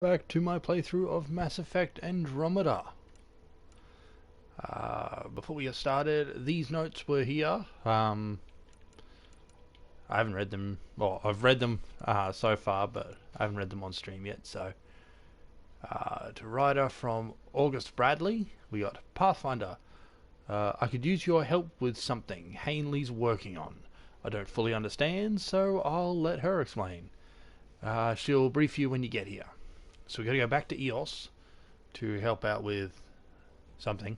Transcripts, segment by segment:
Back to my playthrough of Mass Effect Andromeda. Before we get started, these notes were here. I haven't read them. Well, I've read them so far, but I haven't read them on stream yet. So, to writer from August Bradley, we got Pathfinder. I could use your help with something Hanley's working on. I don't fully understand, so I'll let her explain. She'll brief you when you get here. So we're going to go back to EOS to help out with something.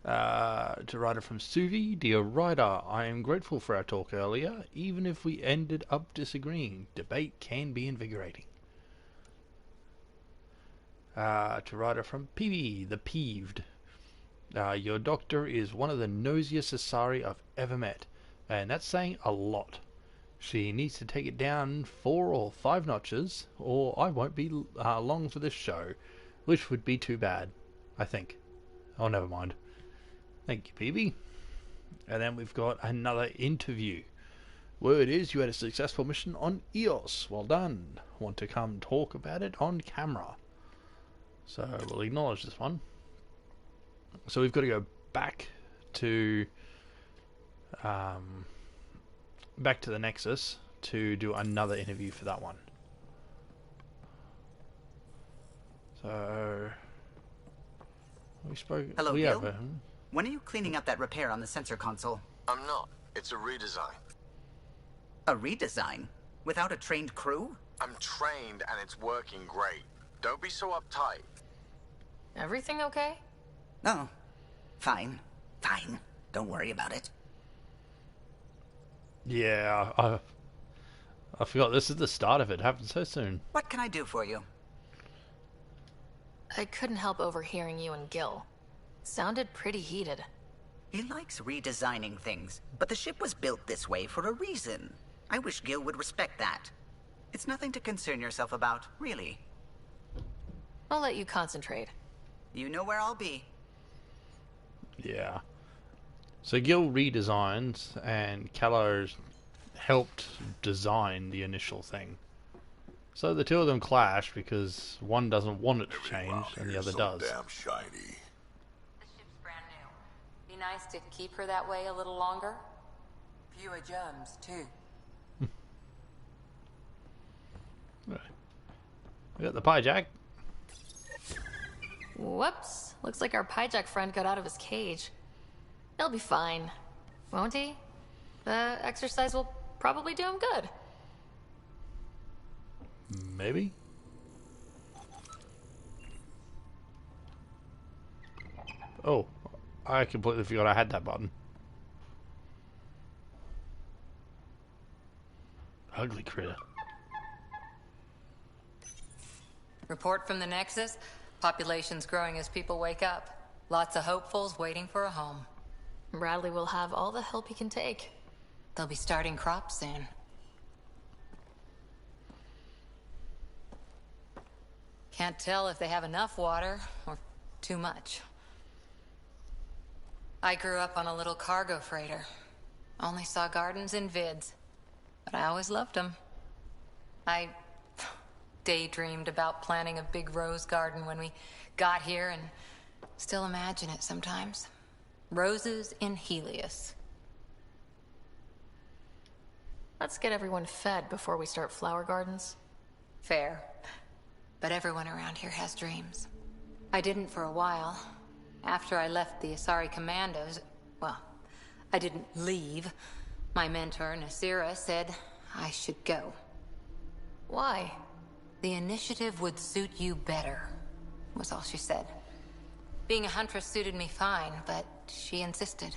To writer from Suvi, dear writer, I am grateful for our talk earlier, even if we ended up disagreeing. Debate can be invigorating. To writer from PB, the Peeved. Your doctor is one of the nosiest Asari I've ever met, and that's saying a lot. She needs to take it down 4 or 5 notches, or I won't be long for this show, which would be too bad, I think. Oh, never mind. Thank you, PB. And then we've got another interview. Word is you had a successful mission on EOS. Well done. Want to come talk about it on camera. So we'll acknowledge this one. So we've got to go back to the Nexus to do another interview for that one. So we spoke. Hello, Gil. When are you cleaning up that repair on the sensor console? I'm not. It's a redesign. A redesign? Without a trained crew? I'm trained and it's working great. Don't be so uptight. Everything okay? Oh, fine. Fine. Don't worry about it. Yeah, I forgot this is the start of it. It happened so soon. What can I do for you? I couldn't help overhearing you and Gil. Sounded pretty heated. He likes redesigning things, but the ship was built this way for a reason. I wish Gil would respect that. It's nothing to concern yourself about, really. I'll let you concentrate. You know where I'll be. Yeah. So Gil redesigns, and Callow helped design the initial thing. So the two of them clash because one doesn't want it to change and the other does. Damn shiny. The ship's brand new. Be nice to keep her that way a little longer. Fewer germs, too. We got the Pyjack. Whoops. Looks like our Pyjack friend got out of his cage. He'll be fine, won't he? The exercise will probably do him good. Maybe? Oh, I completely forgot I had that button. Ugly critter. Report from the Nexus. Population's growing as people wake up. Lots of hopefuls waiting for a home. Bradley will have all the help he can take. They'll be starting crops soon. Can't tell if they have enough water or too much. I grew up on a little cargo freighter. Only saw gardens in vids, but I always loved them. I daydreamed about planting a big rose garden when we got here and still imagine it sometimes. Roses in Helios. Let's get everyone fed before we start flower gardens. Fair. But everyone around here has dreams. I didn't for a while. After I left the Asari Commandos, well, I didn't leave. My mentor, Nasira, said I should go. Why? The initiative would suit you better, was all she said. Being a huntress suited me fine, but she insisted.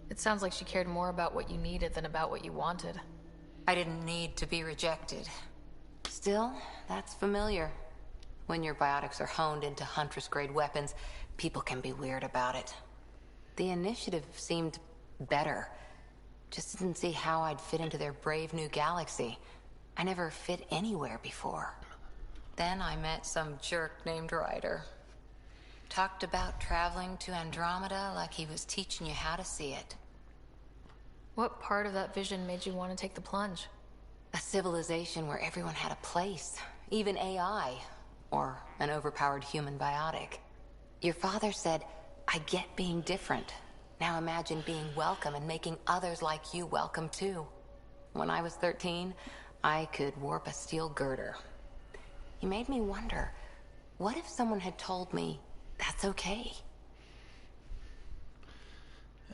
It sounds like she cared more about what you needed than about what you wanted. I didn't need to be rejected. Still, that's familiar. When your biotics are honed into Huntress-grade weapons, people can be weird about it. The initiative seemed better. Just didn't see how I'd fit into their brave new galaxy. I never fit anywhere before. Then I met some jerk named Ryder. Talked about traveling to Andromeda like he was teaching you how to see it. What part of that vision made you want to take the plunge? A civilization where everyone had a place, even AI, or an overpowered human biotic. Your father said, I get being different. Now imagine being welcome and making others like you welcome too. When I was 13, I could warp a steel girder. He made me wonder, what if someone had told me that's okay?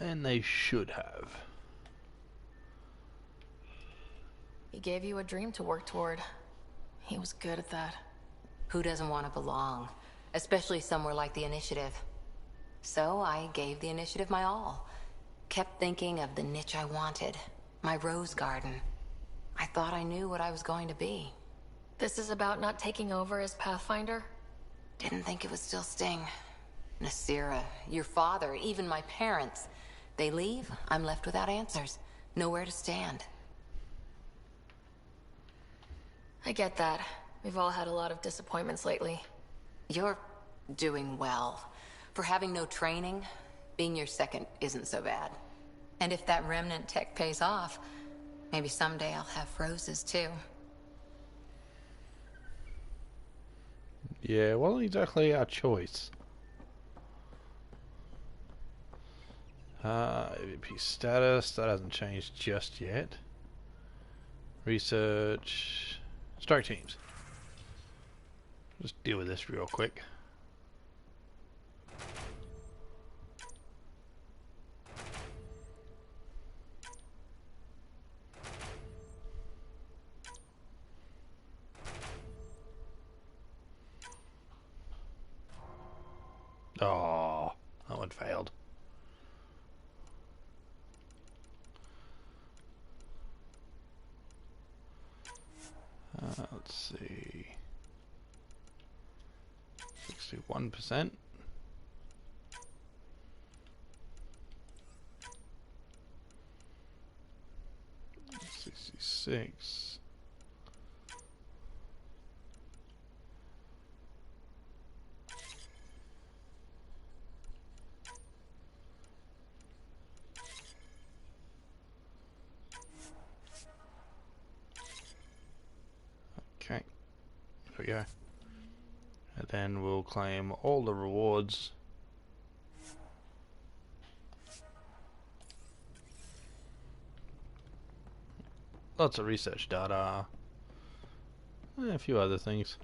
And they should have. He gave you a dream to work toward. He was good at that. Who doesn't want to belong? Especially somewhere like the Initiative. So I gave the Initiative my all. Kept thinking of the niche I wanted. My rose garden. I thought I knew what I was going to be. This is about not taking over as Pathfinder? Didn't think it would still sting. Nasira, your father, even my parents. They leave, I'm left without answers. Nowhere to stand. I get that. We've all had a lot of disappointments lately. You're doing well. For having no training, being your second isn't so bad. And if that remnant tech pays off, maybe someday I'll have roses too. Yeah, wasn't exactly our choice. AVP status, that hasn't changed just yet. Research, strike teams. Just deal with this real quick. Oh, that one failed. Let's see. 61%. 66. Okay, there we go. And then we'll claim all the rewards. Lots of research data. And a few other things.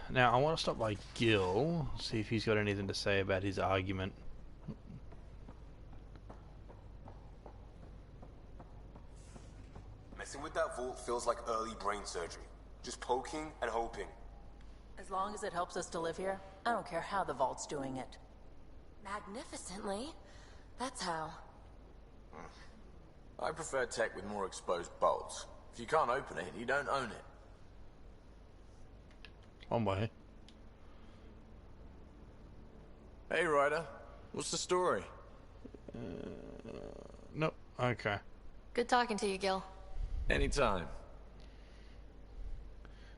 Now I want to stop by Gil, see if he's got anything to say about his argument. Messing with that vault feels like early brain surgery. Just poking and hoping. As long as it helps us to live here, I don't care how the vault's doing it. Magnificently. That's how. I prefer tech with more exposed bolts. If you can't open it, you don't own it. On way. Hey, Ryder. What's the story? Nope. Okay. Good talking to you, Gil. Anytime.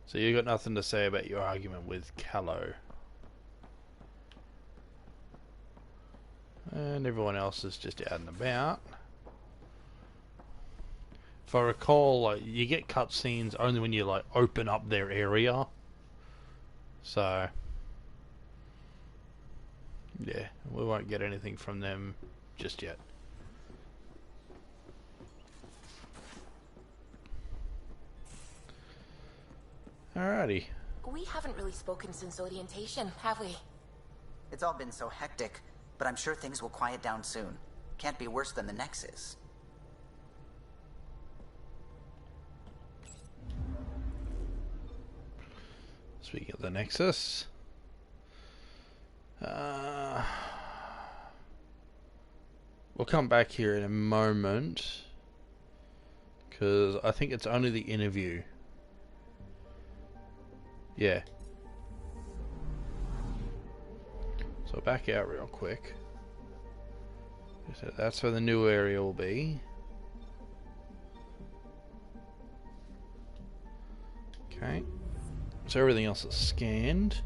So you got nothing to say about your argument with Callow. And everyone else is just out and about. If I recall, like, you get cutscenes only when you like open up their area. So yeah, we won't get anything from them just yet. Alrighty. We haven't really spoken since orientation, have we? It's all been so hectic, but I'm sure things will quiet down soon. Can't be worse than the Nexus. Speaking of the Nexus, we'll come back here in a moment because I think it's only the interview. Yeah. So back out real quick. So that's where the new area will be. Okay. So everything else is scanned.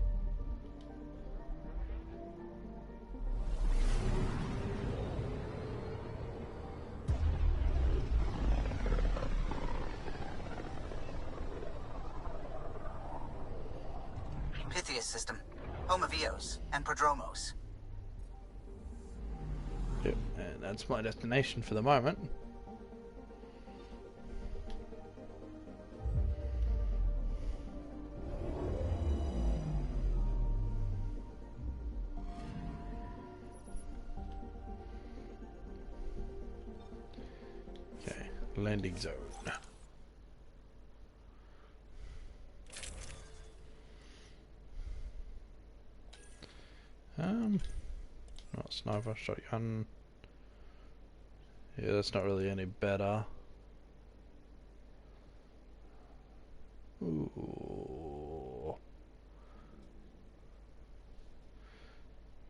Prometheus system. Home of Eos and Prodromos. Yep, and that's my destination for the moment. Okay, landing zone. Not sniper, shotgun. Yeah, that's not really any better. Ooh.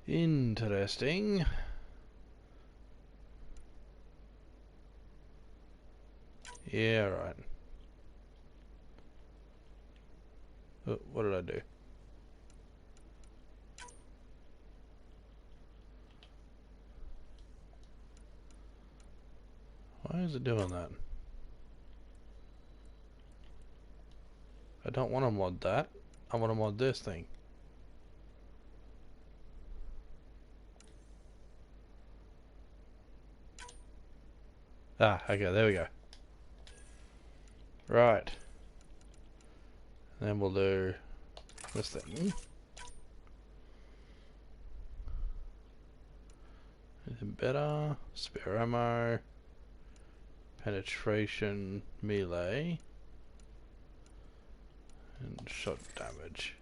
Interesting. Yeah, right. Oh, what did I do? Why is it doing that? I don't want to mod that. I want to mod this thing. Ah, okay, there we go. Right. Then we'll do this thing. Anything better? Spare ammo. Penetration, melee. And shot damage.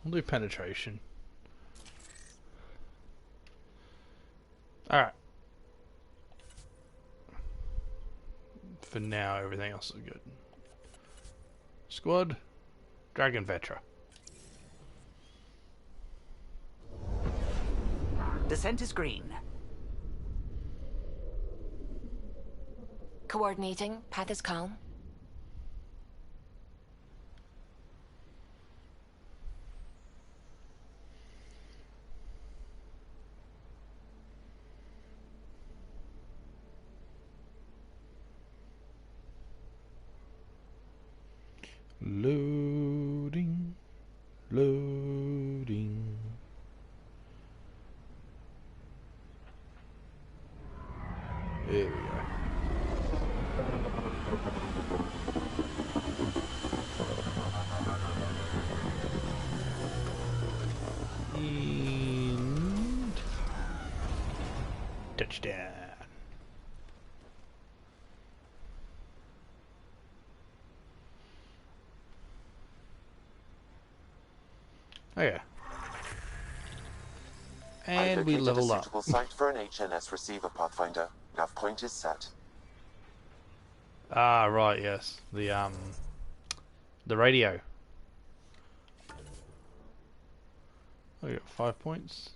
We'll do penetration. Alright. For now, everything else is good. Squad, Dragon Vetra. Descent is green. Coordinating. Path is calm. Loading. Loading. There we go. And touchdown. Oh yeah. And we leveled up. Suitable site for an HNS receiver, Pathfinder. Nav point is set. Ah, right, yes. The radio. I got 5 points.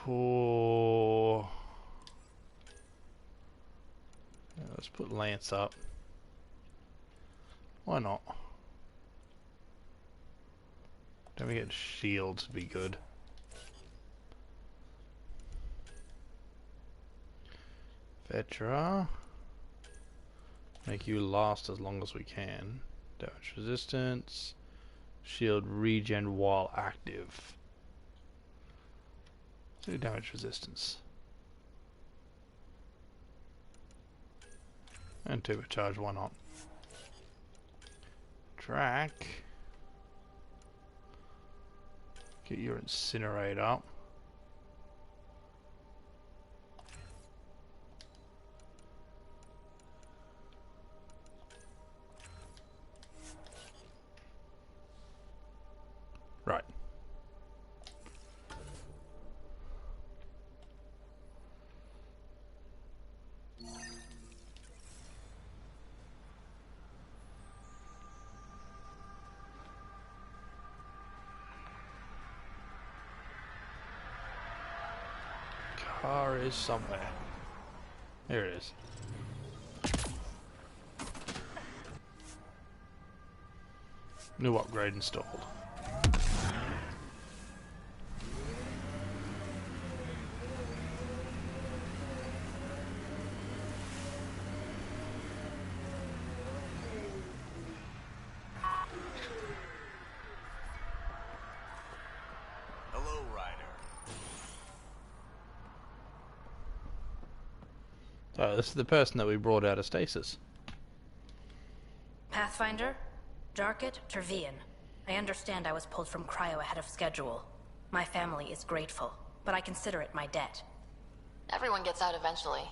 Oh. Yeah, let's put Lance up. Why not? Don't we get shields? Be good. Vetra. Make you last as long as we can. Damage resistance. Shield regen while active. Do damage resistance. And turbocharge, why not? Track. Get your incinerate up. Right. Car is somewhere. Here it is. New upgrade installed. Oh, this is the person that we brought out of stasis. Pathfinder? Jarkett Tervian. I understand I was pulled from cryo ahead of schedule. My family is grateful, but I consider it my debt. Everyone gets out eventually.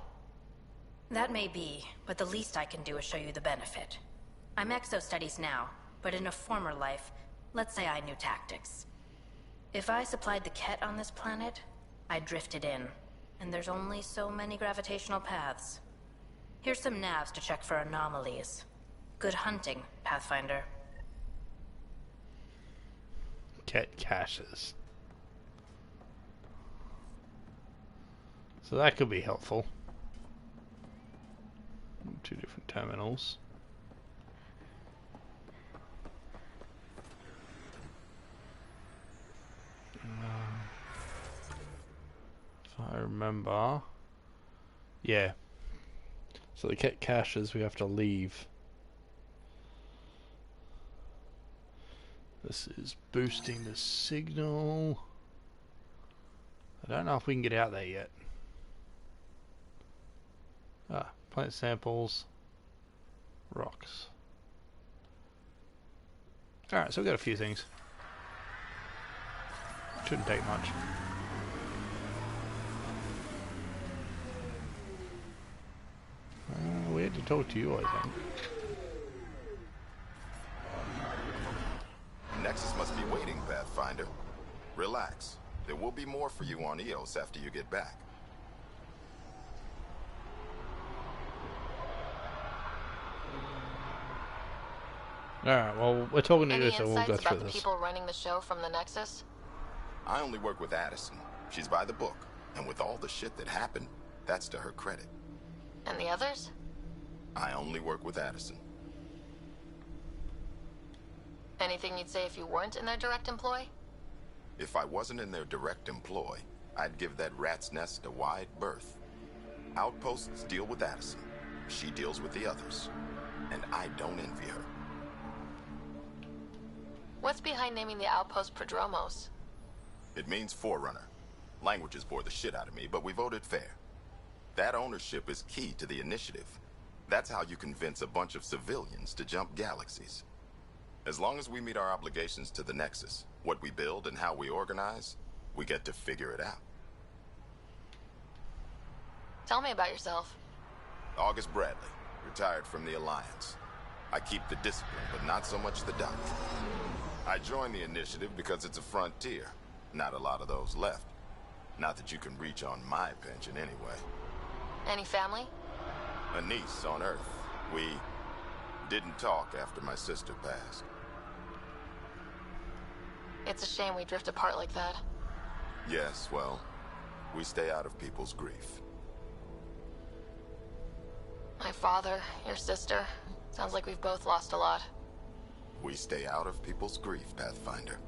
That may be, but the least I can do is show you the benefit. I'm exo-studies now, but in a former life, let's say I knew tactics. If I supplied the Kett on this planet, I drifted in, and there's only so many gravitational paths. Here's some navs to check for anomalies. Good hunting, Pathfinder. Kett caches. So that could be helpful. 2 different terminals. If I remember, yeah. So the Kett caches, we have to leave. This is boosting the signal. I don't know if we can get out there yet. Ah, plant samples, rocks. Alright, so we've got a few things. Shouldn't take much. We had to talk to you, I think. Nexus must be waiting, Pathfinder. Relax. There will be more for you on Eos after you get back. Alright, well, we're talking to Any you, so we'll go insights through about the this. people running the show from the Nexus? I only work with Addison. She's by the book. And with all the shit that happened, that's to her credit. And the others? I only work with Addison. Anything you'd say if you weren't in their direct employ? If I wasn't in their direct employ, I'd give that rat's nest a wide berth. Outposts deal with Addison. She deals with the others. And I don't envy her. What's behind naming the outpost Prodromos? It means Forerunner. Languages bore the shit out of me, but we voted fair. That ownership is key to the initiative. That's how you convince a bunch of civilians to jump galaxies. As long as we meet our obligations to the Nexus, what we build and how we organize, we get to figure it out. Tell me about yourself. August Bradley, retired from the Alliance. I keep the discipline, but not so much the doctrine. I joined the initiative because it's a frontier. Not a lot of those left. Not that you can reach on my pension anyway. Any family? A niece on Earth. We didn't talk after my sister passed. It's a shame we drift apart like that. Yes, well, we stay out of people's grief. My father, your sister. Sounds like we've both lost a lot. We stay out of people's grief, Pathfinder.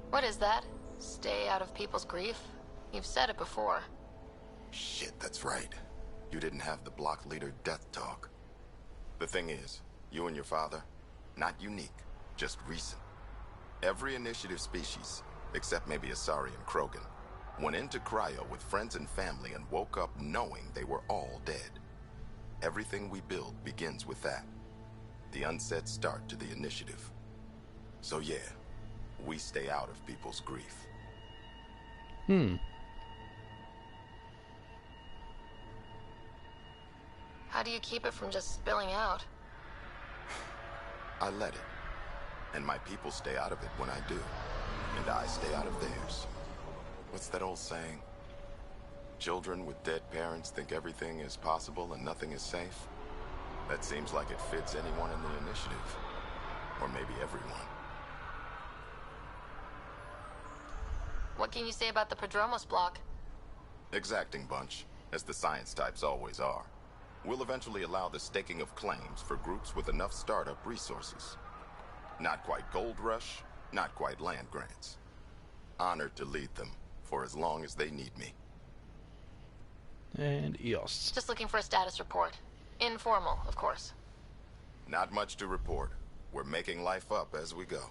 What is that? Stay out of people's grief? You've said it before. Shit, that's right. You didn't have the block leader death talk. The thing is, you and your father, not unique, just recent. Every initiative species, except maybe Asari and Krogan, went into cryo with friends and family and woke up knowing they were all dead. Everything we build begins with that. The unsaid start to the initiative. So yeah, we stay out of people's grief. How do you keep it from just spilling out? I let it. And my people stay out of it when I do. And I stay out of theirs. What's that old saying? Children with dead parents think everything is possible and nothing is safe? That seems like it fits anyone in the initiative. Or maybe everyone. What can you say about the Prodromos block? Exacting bunch, as the science types always are. We'll eventually allow the staking of claims for groups with enough startup resources. Not quite gold rush, not quite land grants. Honored to lead them, for as long as they need me. And EOS. Just looking for a status report. Informal, of course. Not much to report. We're making life up as we go.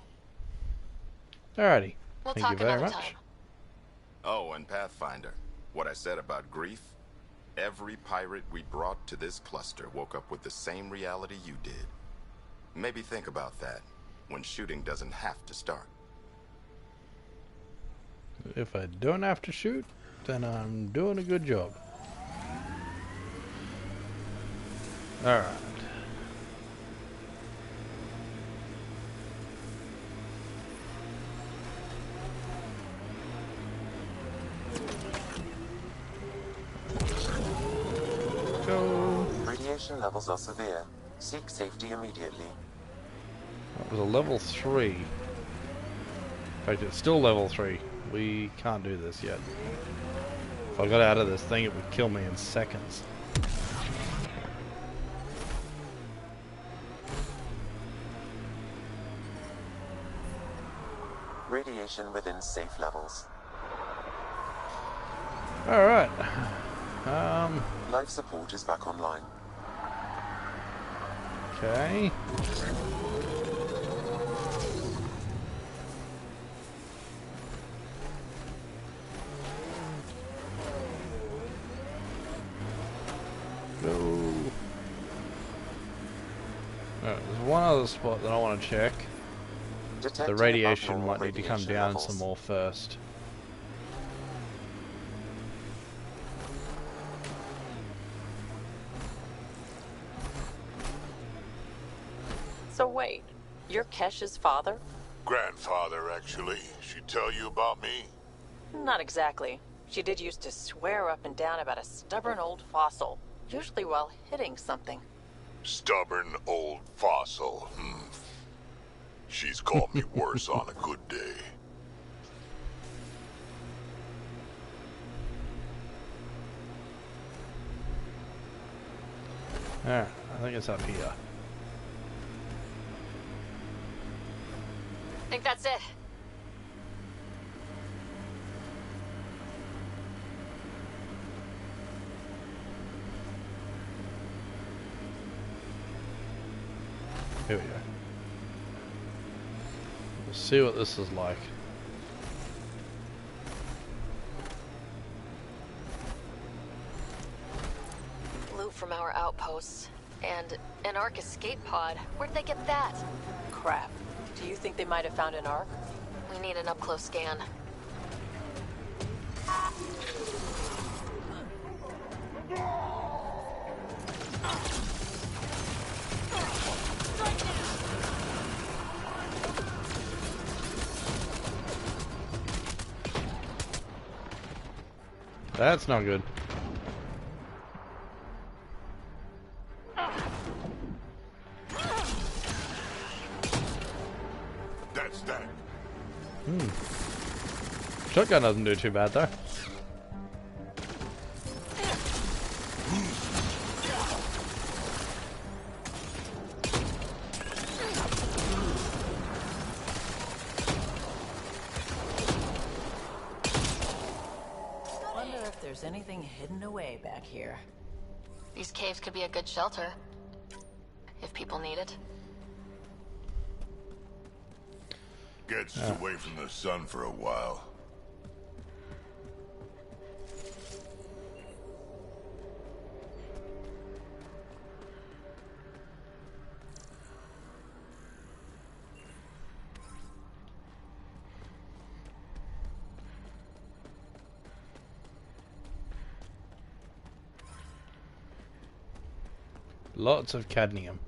Alrighty. We'll Thank you talk very another much. time. Oh, and Pathfinder, what I said about grief, Every pirate we brought to this cluster woke up with the same reality you did. Maybe think about that when shooting doesn't have to start. If I don't have to shoot, then I'm doing a good job. Alright. Go. Radiation levels are severe. Seek safety immediately. That was a level 3. In fact, it's still level 3. We can't do this yet. If I got out of this thing, it would kill me in seconds. Radiation within safe levels. Alright. Life support is back online. Okay. Go. There's one other spot that I want to check. The radiation might need to come down some more first. So wait, you're Kesh's father? Grandfather, actually. She tell you about me? Not exactly. She did used to swear up and down about a stubborn old fossil, usually while hitting something. Stubborn old fossil. She's called me worse on a good day. Alright, I think it's up here. I think that's it. Here we go. We'll see what this is like. Loot from our outposts. And an Ark escape pod. Where'd they get that? Crap. Do you think they might have found an Ark? We need an up-close scan. That's not good. That's that. Shotgun doesn't do too bad though. Wonder if there's anything hidden away back here. These caves could be a good shelter. If people need it. Gets us away from the sun for a while. Lots of cadmium.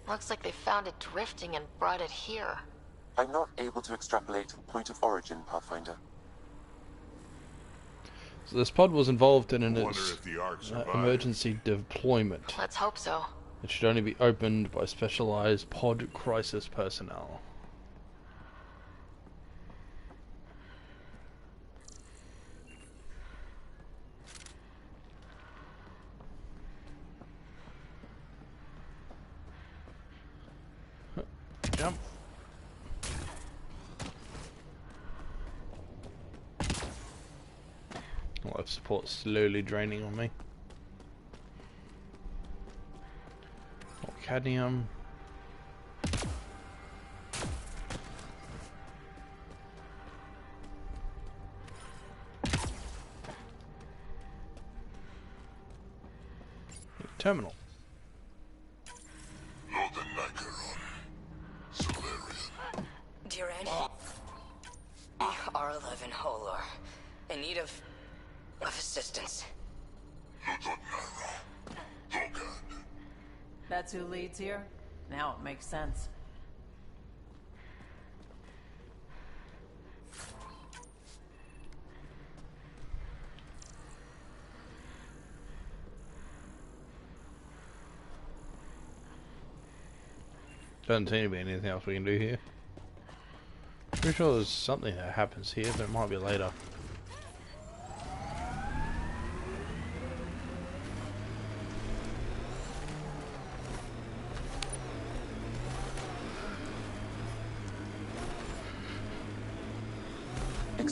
Looks like they found it drifting and brought it here. I'm not able to extrapolate point of origin, Pathfinder. So this pod was involved in an Wonder if the Ark survived. emergency deployment. Let's hope so. It should only be opened by specialized pod crisis personnel. Jump. Life support slowly draining on me. More cadmium. Terminal. Dear Ed, R11 Holor, in need of assistance. That's who leads here? Now it makes sense. Doesn't seem to be anything else we can do here. Pretty sure there's something that happens here, but it might be later.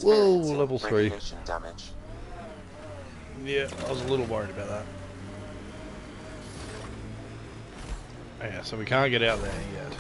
Whoa, level 3. Radiation damage. Yeah, I was a little worried about that. Yeah, so we can't get out there yet.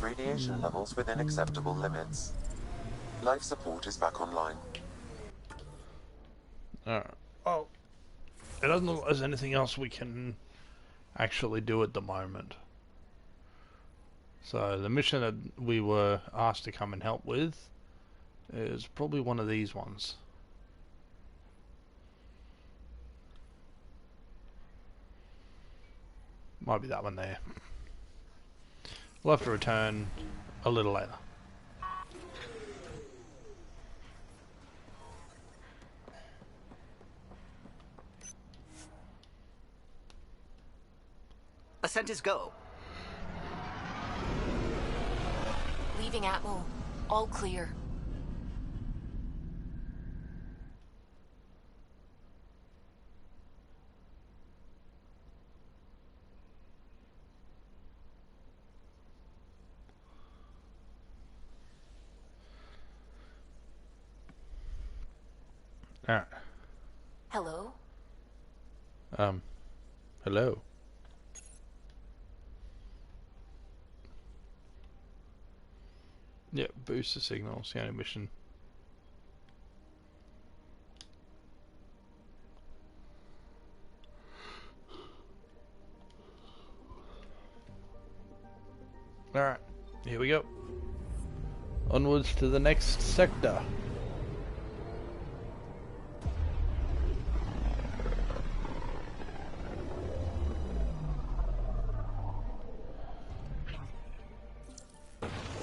Radiation levels within acceptable limits. Life support is back online. Alright. Oh. It doesn't look like there's anything else we can actually do at the moment. So the mission that we were asked to come and help with is probably one of these ones. Might be that one there. We'll have to return a little later. Ascent is go. Leaving Atmo. All clear. Alright. Hello? Hello. Yep, booster signal, scanning mission. Alright, here we go. Onwards to the next sector.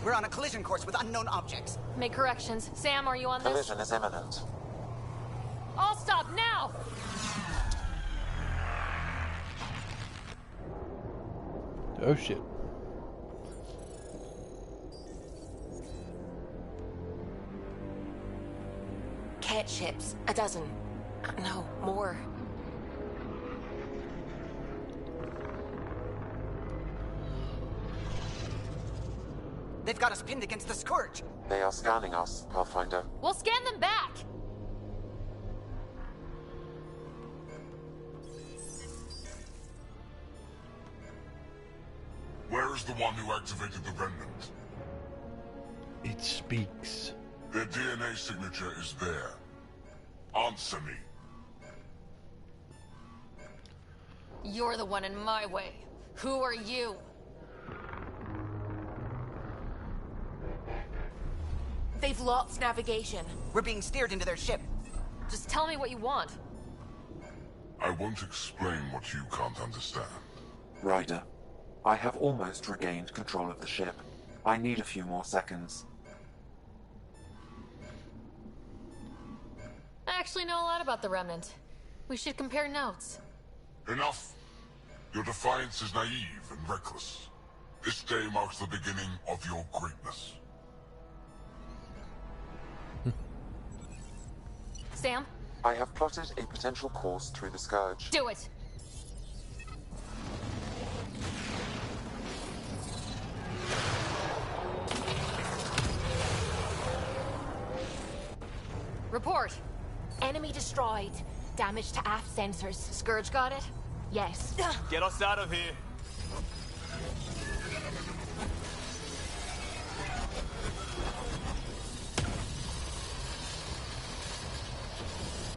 We're on a collision course with unknown objects. Make corrections. Sam, are you on this? Collision is imminent. All stop now! Oh shit. Kett ships. A dozen. No, more. They've got us pinned against the Scourge. They are scanning us, Pathfinder. We'll scan them back! Where is the one who activated the remnant? It speaks. Their DNA signature is there. Answer me. You're the one in my way. Who are you? They've lost navigation. We're being steered into their ship. Just tell me what you want. I won't explain what you can't understand. Ryder, I have almost regained control of the ship. I need a few more seconds. I actually know a lot about the Remnant. We should compare notes. Enough! Your defiance is naive and reckless. This day marks the beginning of your greatness. Sam? I have plotted a potential course through the Scourge. Do it! Report! Enemy destroyed. Damage to aft sensors. Scourge got it? Yes. Get us out of here.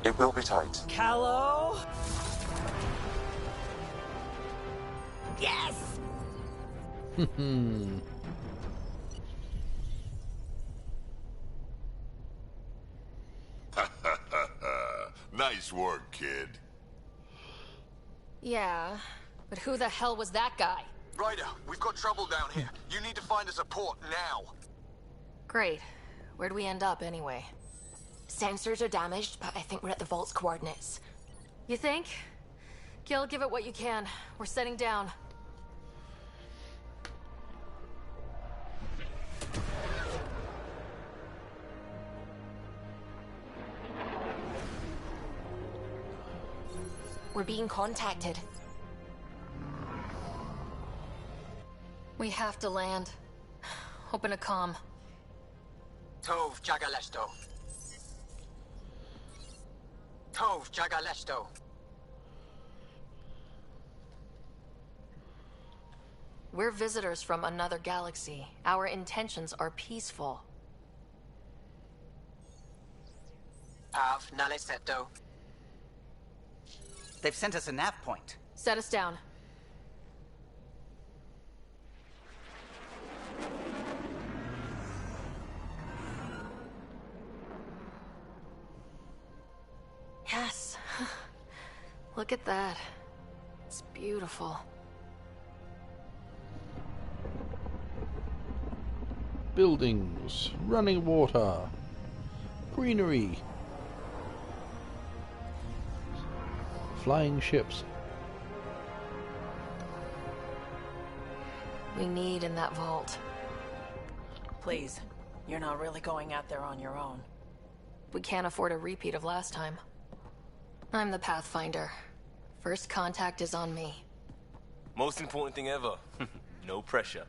It will be tight. Callow? Yes! Nice work, kid. Yeah, but who the hell was that guy? Ryder, we've got trouble down here. You need to find us a port now. Great. Where'd we end up anyway? Sensors are damaged, but I think we're at the vault's coordinates. You think? Gil, give it what you can. We're setting down. We're being contacted. We have to land. Open a comm. Tov Jagalesto. Tov Jagalesto. We're visitors from another galaxy. Our intentions are peaceful. Av Naleseto. They've sent us a nav point. Set us down. Yes. Look at that. It's beautiful. Buildings, running water, greenery, flying ships. We need in that vault. Please, you're not really going out there on your own. We can't afford a repeat of last time. I'm the Pathfinder. First contact is on me. Most important thing ever. No pressure.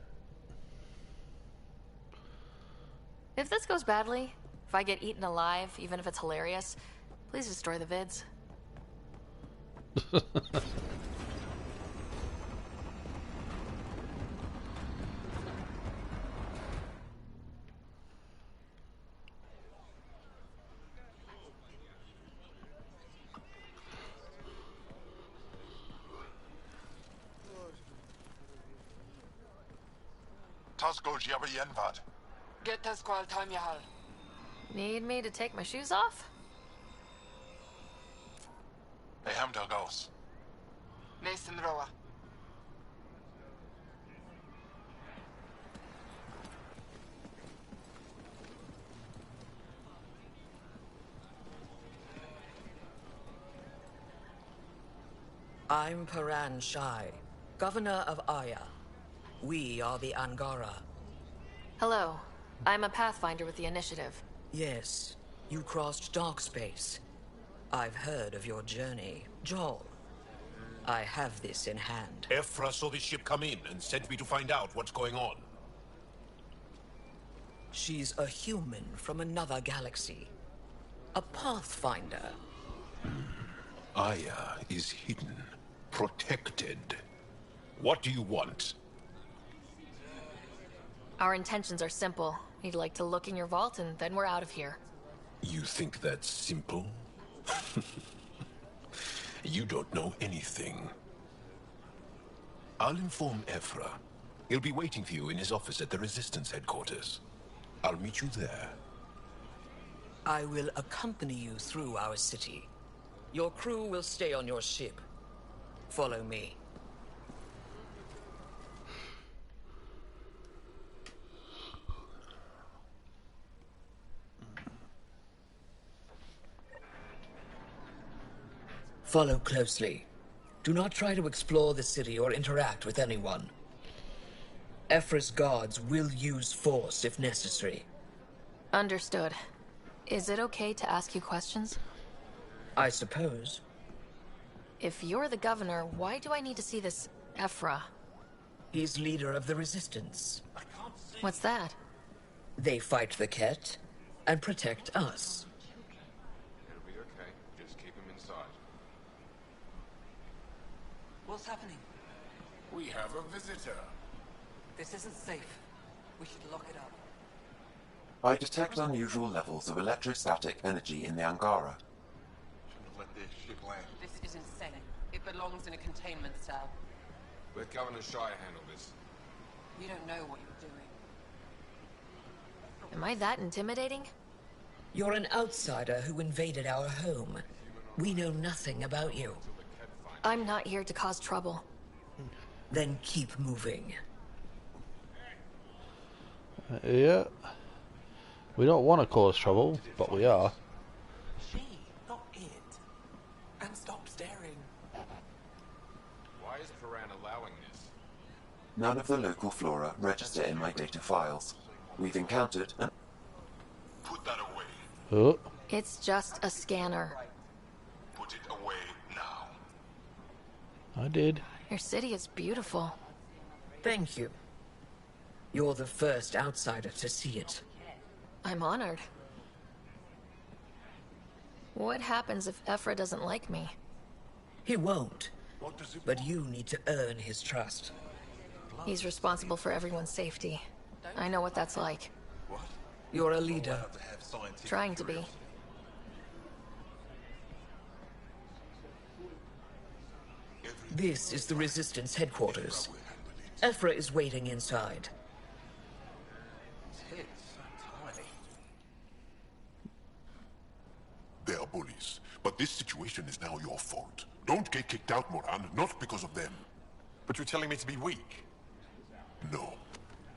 If this goes badly, if I get eaten alive, even if it's hilarious, please destroy the vids. Tasco Jiabayenvad. Get Tasqual Tamyahal. Need me to take my shoes off? Ehamdalgos. Mason Roa. I'm Paran Shai, Governor of Aya. We are the Angara. Hello. I'm a Pathfinder with the Initiative. Yes, you crossed dark space. I've heard of your journey. Joel, I have this in hand. Ephra saw this ship come in and sent me to find out what's going on. She's a human from another galaxy. A Pathfinder. Aya is hidden, protected. What do you want? Our intentions are simple. We'd like to look in your vault and then we're out of here. You think that's simple? You don't know anything. I'll inform Ephra. He'll be waiting for you in his office at the Resistance headquarters. I'll meet you there. I will accompany you through our city. Your crew will stay on your ship. Follow me. Follow closely. Do not try to explore the city or interact with anyone. Ephra's guards will use force if necessary. Understood. Is it okay to ask you questions? I suppose. If you're the governor, why do I need to see this Ephra? He's leader of the Resistance. What's that? They fight the Kett and protect us. It'll be okay. Just keep him inside. What's happening? We have a visitor. This isn't safe. We should lock it up. I detect unusual levels of electrostatic energy in the Angara. Shouldn't have let this ship land. This is insane. It belongs in a containment cell. Let Governor Shire handle this. You don't know what you're doing. Am I that intimidating? You're an outsider who invaded our home. We know nothing about you. I'm not here to cause trouble. Then keep moving. Yeah. We don't want to cause trouble, but we are. She, not it. And stop staring. Why is Paran allowing this? None of the local flora register in my data files. We've encountered an... Put that away. Oh. It's just a scanner. Put it away now. I did. Your city is beautiful. Thank you. You're the first outsider to see it. I'm honored. What happens if Ephra doesn't like me? He won't. But you need to earn his trust. He's responsible for everyone's safety. I know what that's like. You're a leader. Trying to be. This is the Resistance headquarters. Ephra is waiting inside. They are bullies, but this situation is now your fault. Don't get kicked out, Moran, not because of them. But you're telling me to be weak. No.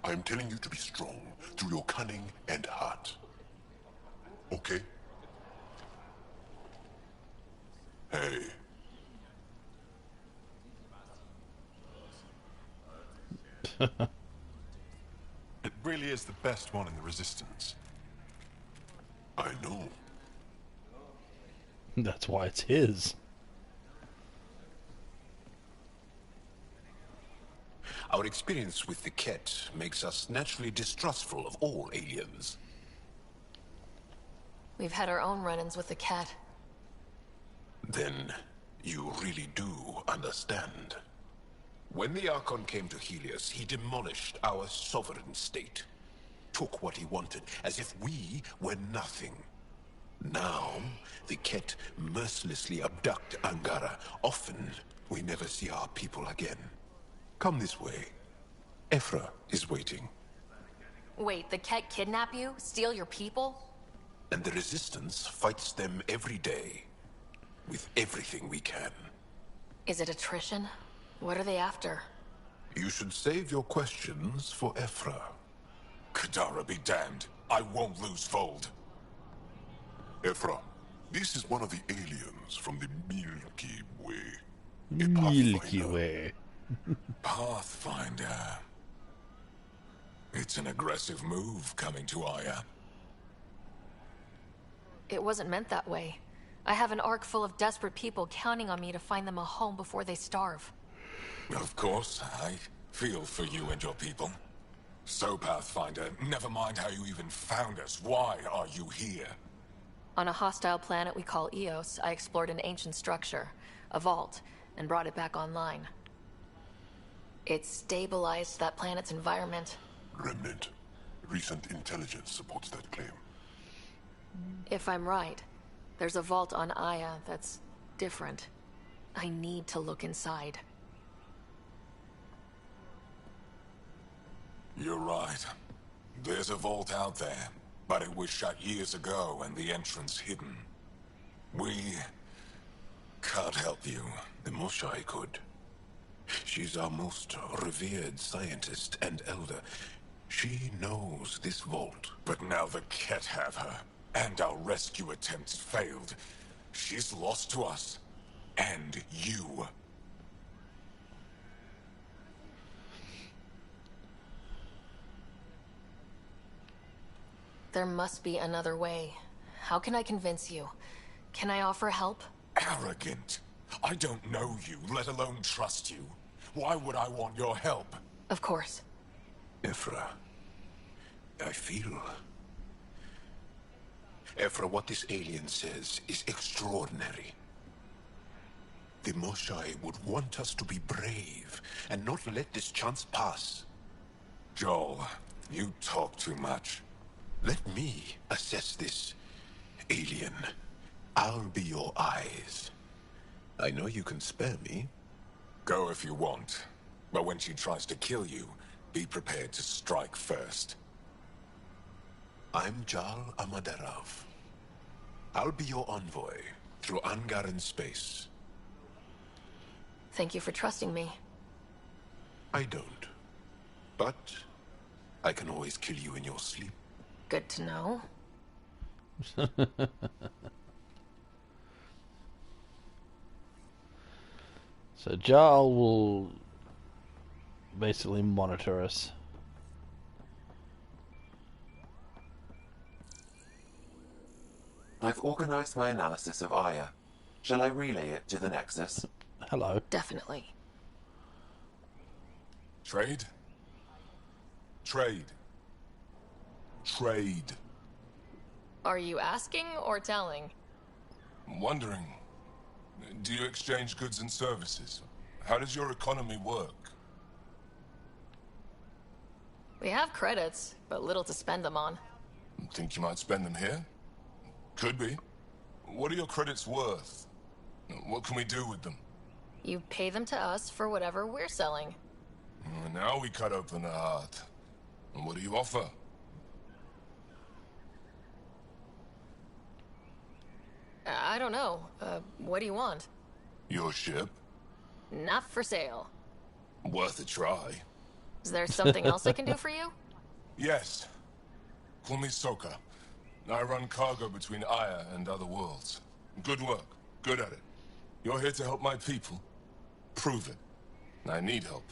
I am telling you to be strong through your cunning and heart. Okay? Hey. It really is the best one in the Resistance. I know. That's why it's his. Our experience with the Kett makes us naturally distrustful of all aliens. We've had our own run-ins with the Kett. Then you really do understand. When the Archon came to Helios, he demolished our sovereign state. Took what he wanted, as if we were nothing. Now, the Kett mercilessly abduct Angara. Often, we never see our people again. Come this way. Ephra is waiting. Wait, the Kett kidnap you? Steal your people? And the Resistance fights them every day. With everything we can. Is it attrition? What are they after? You should save your questions for Ephra. Kadara be damned. I won't lose Fold. Ephra, this is one of the aliens from the Milky Way. Milky Way. Pathfinder. It's an aggressive move coming to Aya. It wasn't meant that way. I have an ark full of desperate people counting on me to find them a home before they starve. Of course, I feel for you and your people. So, Pathfinder, never mind how you even found us. Why are you here? On a hostile planet we call Eos, I explored an ancient structure, a vault, and brought it back online. It stabilized that planet's environment. Remnant. Recent intelligence supports that claim. If I'm right, there's a vault on Aya that's different. I need to look inside. You're right. There's a vault out there, but it was shut years ago and the entrance hidden. We can't help you. The Moshai could. She's our most revered scientist and elder. She knows this vault. But now the Kett have her, and our rescue attempts failed. She's lost to us. And you. There must be another way. How can I convince you? Can I offer help? Arrogant. I don't know you, let alone trust you. Why would I want your help? Of course. Ephra, I feel... Ephra, what this alien says is extraordinary. The Moshae would want us to be brave and not let this chance pass. Joel, you talk too much. Let me assess this, alien. I'll be your eyes. I know you can spare me. Go if you want. But when she tries to kill you, be prepared to strike first. I'm Jal Amaderov. I'll be your envoy through Angaran space. Thank you for trusting me. I don't. But I can always kill you in your sleep. Good to know. So Jarl will basically monitor us. I've organized my analysis of Aya. Shall I relay it to the Nexus? Hello. Definitely. Trade? Trade. Trade. Are you asking or telling? I'm wondering, do you exchange goods and services? How does your economy work? We have credits, but little to spend them on. Think you might spend them here? Could be. What are your credits worth? What can we do with them? You pay them to us for whatever we're selling. Now we cut open the heart. And what do you offer? I don't know. What do you want? Your ship? Not for sale. Worth a try. Is there something else I can do for you? Yes. Call me Soka. I run cargo between Aya and other worlds. Good work. Good at it. You're here to help my people. Prove it. I need help.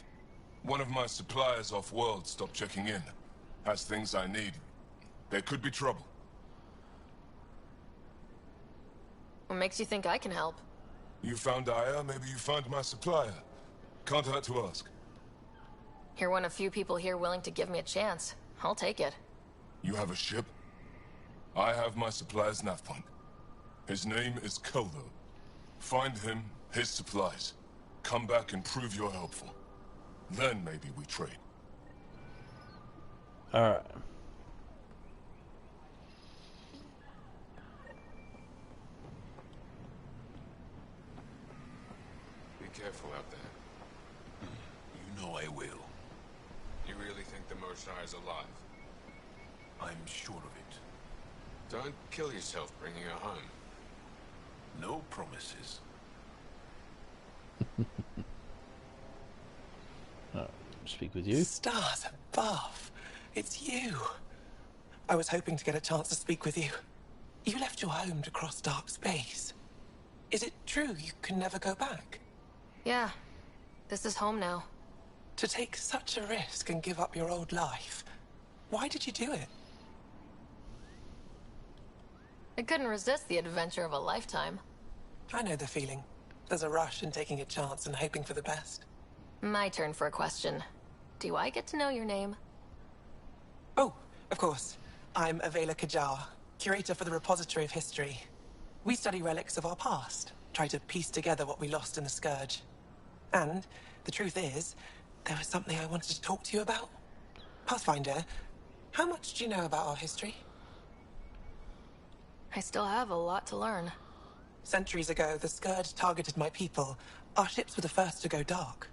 One of my suppliers off-world stopped checking in. Has things I need. There could be trouble. What makes you think I can help? You found Aya, maybe you found my supplier. Can't hurt to ask. You're one of few people here willing to give me a chance. I'll take it. You have a ship? I have my supplier's nav point. His name is Koldo. Find him, his supplies. Come back and prove you're helpful. Then maybe we trade. Alright. Be careful out there. You know I will. You really think the Moshae is alive? I'm sure of it. Don't kill yourself bringing her home. No promises. Speak with you. Stars above. It's you. I was hoping to get a chance to speak with you. You left your home to cross dark space. Is it true you can never go back? Yeah. This is home now. To take such a risk and give up your old life, why did you do it? I couldn't resist the adventure of a lifetime. I know the feeling. There's a rush in taking a chance and hoping for the best. My turn for a question. Do I get to know your name? Oh, of course. I'm Avela Kajar, curator for the Repository of History. We study relics of our past, try to piece together what we lost in the Scourge. And the truth is, there was something I wanted to talk to you about. Pathfinder, how much do you know about our history? I still have a lot to learn. Centuries ago, the Scourge targeted my people. Our ships were the first to go dark.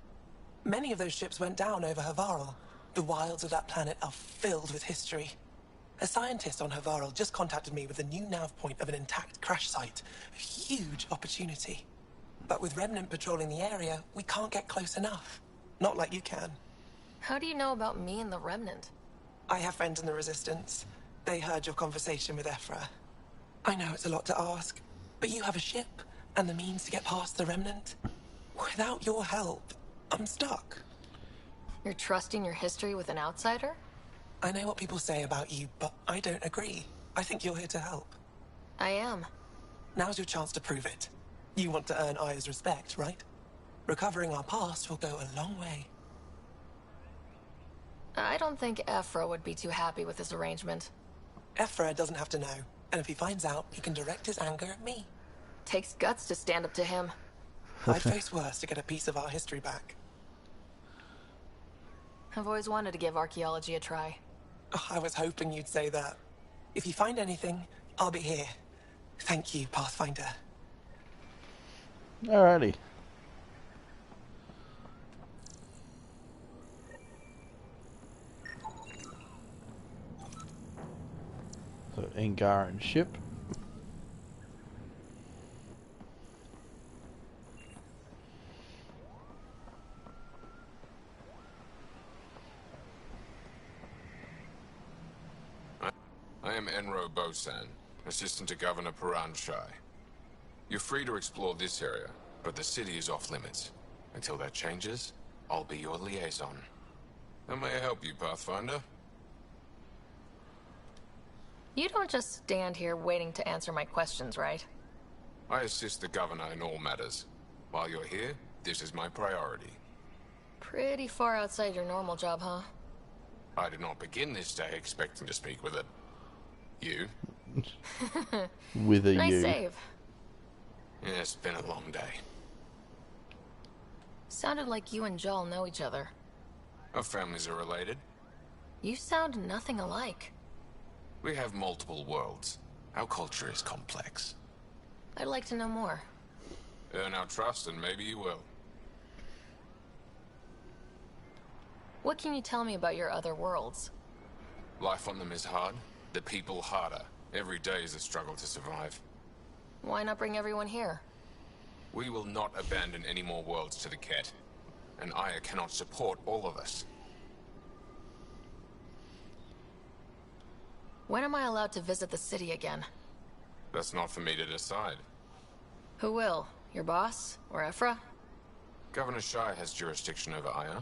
Many of those ships went down over Havarl. The wilds of that planet are filled with history. A scientist on Havarl just contacted me with a new nav point of an intact crash site. A huge opportunity. But with Remnant patrolling the area, we can't get close enough. Not like you can. How do you know about me and the Remnant? I have friends in the Resistance. They heard your conversation with Ephra. I know it's a lot to ask, but you have a ship, and the means to get past the Remnant. Without your help, I'm stuck. You're trusting your history with an outsider? I know what people say about you, but I don't agree. I think you're here to help. I am. Now's your chance to prove it. You want to earn Aya's respect, right? Recovering our past will go a long way. I don't think Ephra would be too happy with this arrangement. Ephra doesn't have to know, and if he finds out, he can direct his anger at me. Takes guts to stand up to him. I'd face worse to get a piece of our history back. I've always wanted to give archaeology a try. Oh, I was hoping you'd say that. If you find anything, I'll be here. Thank you, Pathfinder. Alrighty. So, Angaran ship. I am Enro Bosan, assistant to Governor Paran Shai. You're free to explore this area, but the city is off limits. Until that changes, I'll be your liaison. How may I help you, Pathfinder? You don't just stand here waiting to answer my questions, right? I assist the Governor in all matters. While you're here, this is my priority. Pretty far outside your normal job, huh? I did not begin this day expecting to speak with it. You? With a nice U. save. Yeah, it's been a long day. Sounded like you and Joel know each other. Our families are related. You sound nothing alike. We have multiple worlds. Our culture is complex. I'd like to know more. Earn our trust and maybe you will. What can you tell me about your other worlds? Life on them is hard. The people harder. Every day is a struggle to survive. Why not bring everyone here? We will not abandon any more worlds to the Kett. And Aya cannot support all of us. When am I allowed to visit the city again? That's not for me to decide. Who will? Your boss? Or Ephra? Governor Shai has jurisdiction over Aya.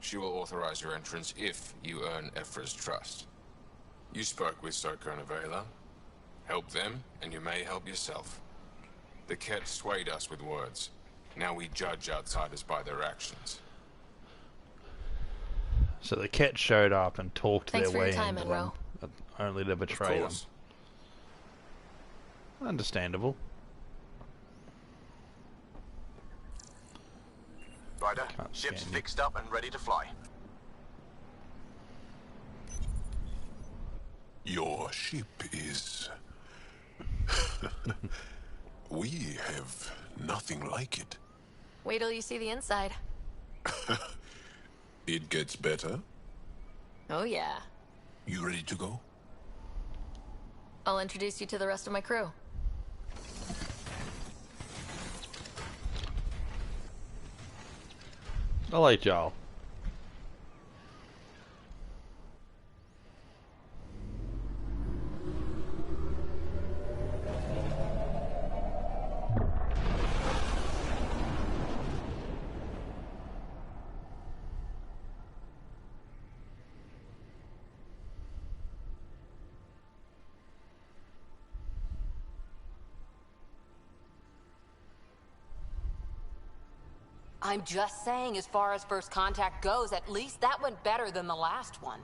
She will authorize your entrance if you earn Ephra's trust. You spoke with Soka and Avela. Help them, and you may help yourself. The Kett swayed us with words. Now we judge outsiders by their actions. So the Kett showed up and talked Thanks their for way your time, into Enro. them, only to betray them. Understandable. Ryder, ship's fixed up and ready to fly. Your ship is... We have nothing like it. Wait till you see the inside. It gets better. Oh yeah. You ready to go? I'll introduce you to the rest of my crew. I like y'all. I'm just saying, as far as first contact goes, at least that went better than the last one.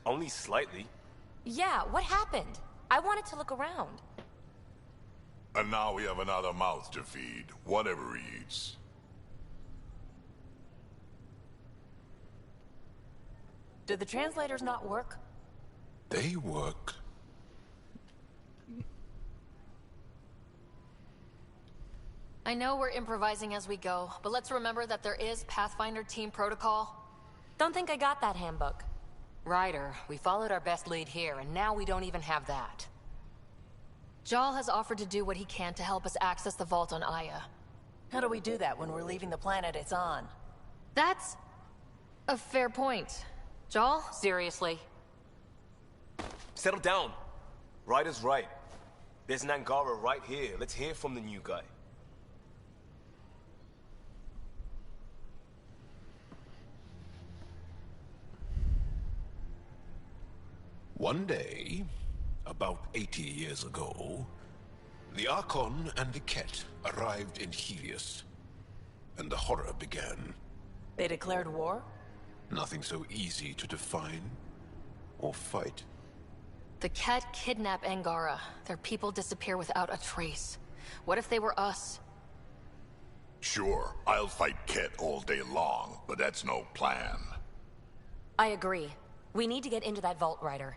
Only slightly. Yeah, what happened? I wanted to look around. And now we have another mouth to feed, whatever he eats. Did the translators not work? They work. I know we're improvising as we go, but let's remember that there is Pathfinder team protocol. Don't think I got that handbook. Ryder, we followed our best lead here, and now we don't even have that. Jal has offered to do what he can to help us access the vault on Aya. How do we do that when we're leaving the planet it's on? That's a fair point. Jal? Seriously? Settle down. Ryder's right. There's an Angara right here. Let's hear from the new guy. One day, about 80 years ago, the Archon and the Kett arrived in Helios, and the horror began. They declared war? Nothing so easy to define or fight. The Kett kidnap Angara. Their people disappear without a trace. What if they were us? Sure, I'll fight Kett all day long, but that's no plan. I agree. We need to get into that vault, Ryder.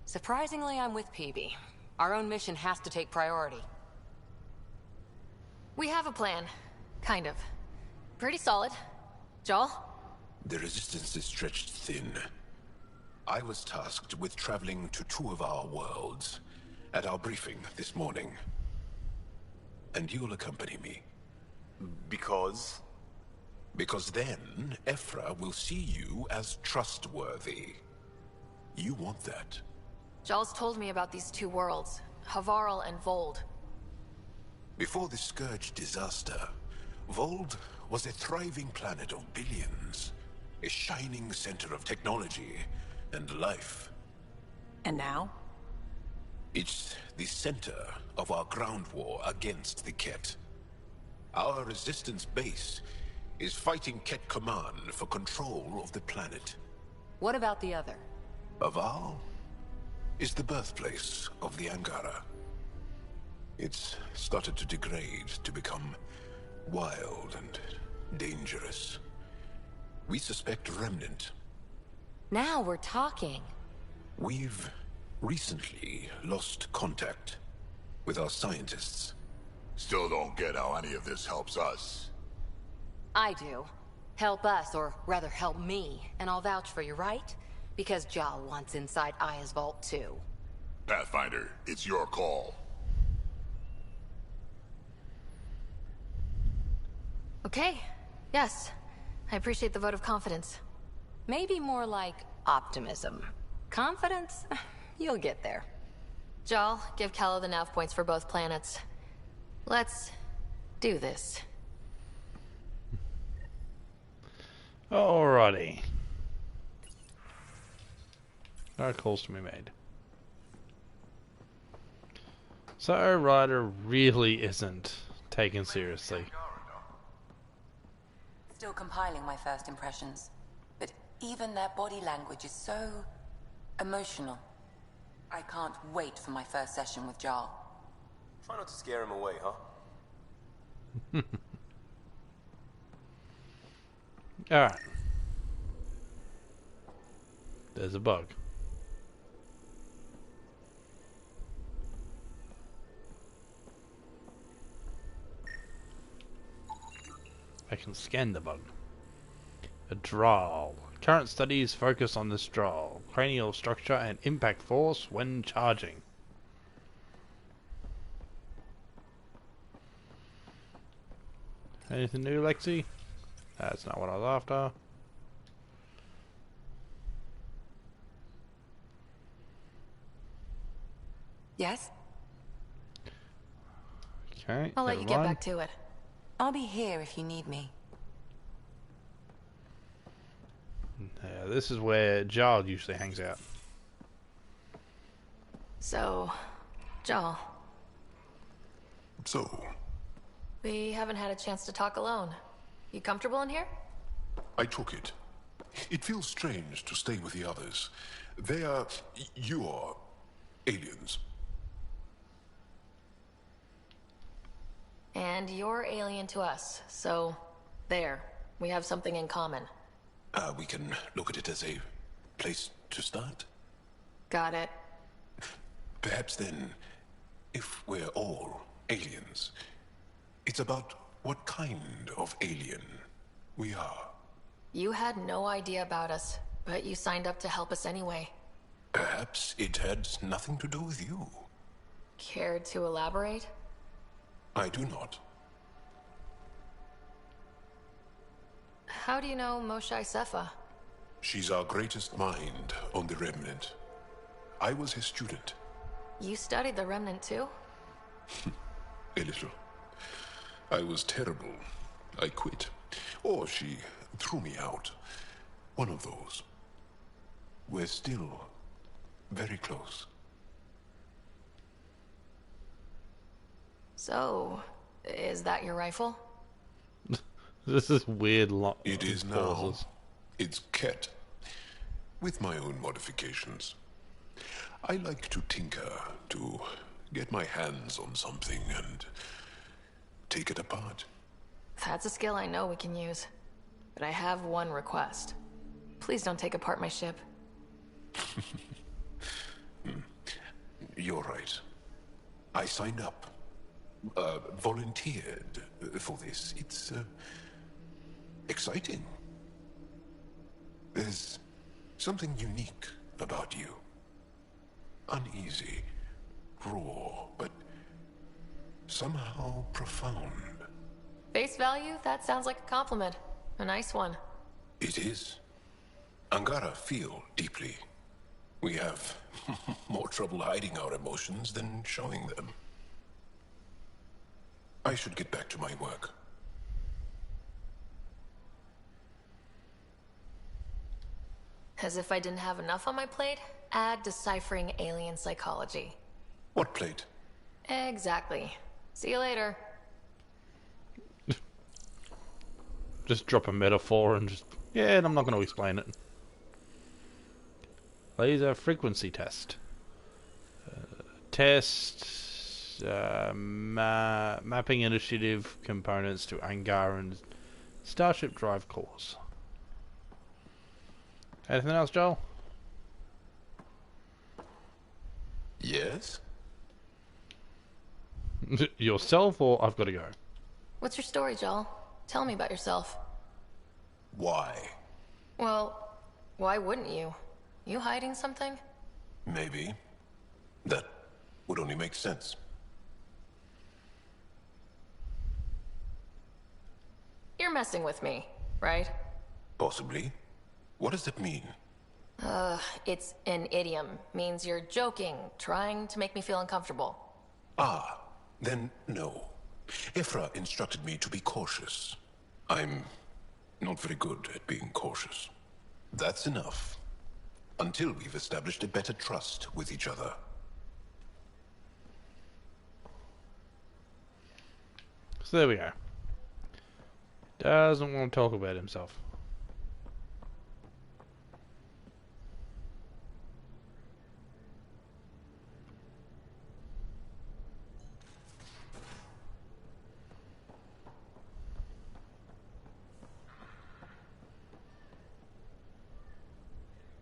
Surprisingly, I'm with PB. Our own mission has to take priority. We have a plan. Kind of. Pretty solid. Joel? The resistance is stretched thin. I was tasked with traveling to two of our worlds at our briefing this morning. And you'll accompany me. Because? Because then, Ephra will see you as trustworthy. You want that. Joel's told me about these two worlds, Havarl and Vold. Before the Scourge disaster, Vold was a thriving planet of billions. A shining center of technology and life. And now? It's the center of our ground war against the Kett. Our resistance base is fighting Kett Command for control of the planet. What about the other? Havarl is the birthplace of the Angara. It's started to degrade, to become wild and dangerous. We suspect Remnant. Now we're talking. We've recently lost contact with our scientists. Still don't get how any of this helps us. I do. Help us, or rather help me, and I'll vouch for you, right? Because Jal wants inside Aya's vault too. Pathfinder, it's your call. Okay. Yes. I appreciate the vote of confidence. Maybe more like optimism. Confidence? You'll get there. Jal, give Calla the nav points for both planets. Let's do this. Alrighty. No calls to be made. So Ryder really isn't taken seriously. Still compiling my first impressions. But even their body language is so emotional. I can't wait for my first session with Jarl. Try not to scare him away, huh? Alright. There's a bug. I can scan the bug. A Drawl. Current studies focus on this Drawl. Cranial structure and impact force when charging. Anything new, Lexi? That's not what I was after. Yes? Okay. I'll let you get back to it. I'll be here if you need me. Yeah, this is where Jarl usually hangs out. So, Jarl. So, We haven't had a chance to talk alone. You comfortable in here? I took it. It feels strange to stay with the others. They are... you are... aliens. And you're alien to us, so there. We have something in common. We can look at it as a place to start. Got it. Perhaps then, if we're all aliens, it's about what kind of alien we are. You had no idea about us, but you signed up to help us anyway. Perhaps it had nothing to do with you. Care to elaborate? I do not. How do you know Moshae Sefa? She's our greatest mind on the Remnant. I was his student. You studied the Remnant too? A little. I was terrible. I quit. Or she threw me out. One of those. We're still very close. So, is that your rifle? This is weird. It is now. It's Kett. With my own modifications. I like to tinker, to get my hands on something and take it apart. That's a skill I know we can use. But I have one request. Please don't take apart my ship. You're right. I signed up. Volunteered for this. It's exciting. There's something unique about you. Uneasy, raw, but somehow profound. Face value? That sounds like a compliment. A nice one. It is. Angara feel deeply. We have more trouble hiding our emotions than showing them. I should get back to my work. As if I didn't have enough on my plate, add deciphering alien psychology. What plate? Exactly. See you later. Just drop a metaphor and just... Yeah, and I'm not going to explain it. Laser frequency test. Mapping initiative components to Angaran Starship drive cores. Anything else, Joel? Yes? Yourself, or I've got to go? What's your story, Joel? Tell me about yourself. Why? Well, why wouldn't you? You hiding something? Maybe. That would only make sense. You're messing with me, right? Possibly. What does that mean? It's an idiom. Means you're joking, trying to make me feel uncomfortable. Ah, then no. Ephra instructed me to be cautious. I'm not very good at being cautious. That's enough. Until we've established a better trust with each other. So there we go. Doesn't want to talk about himself.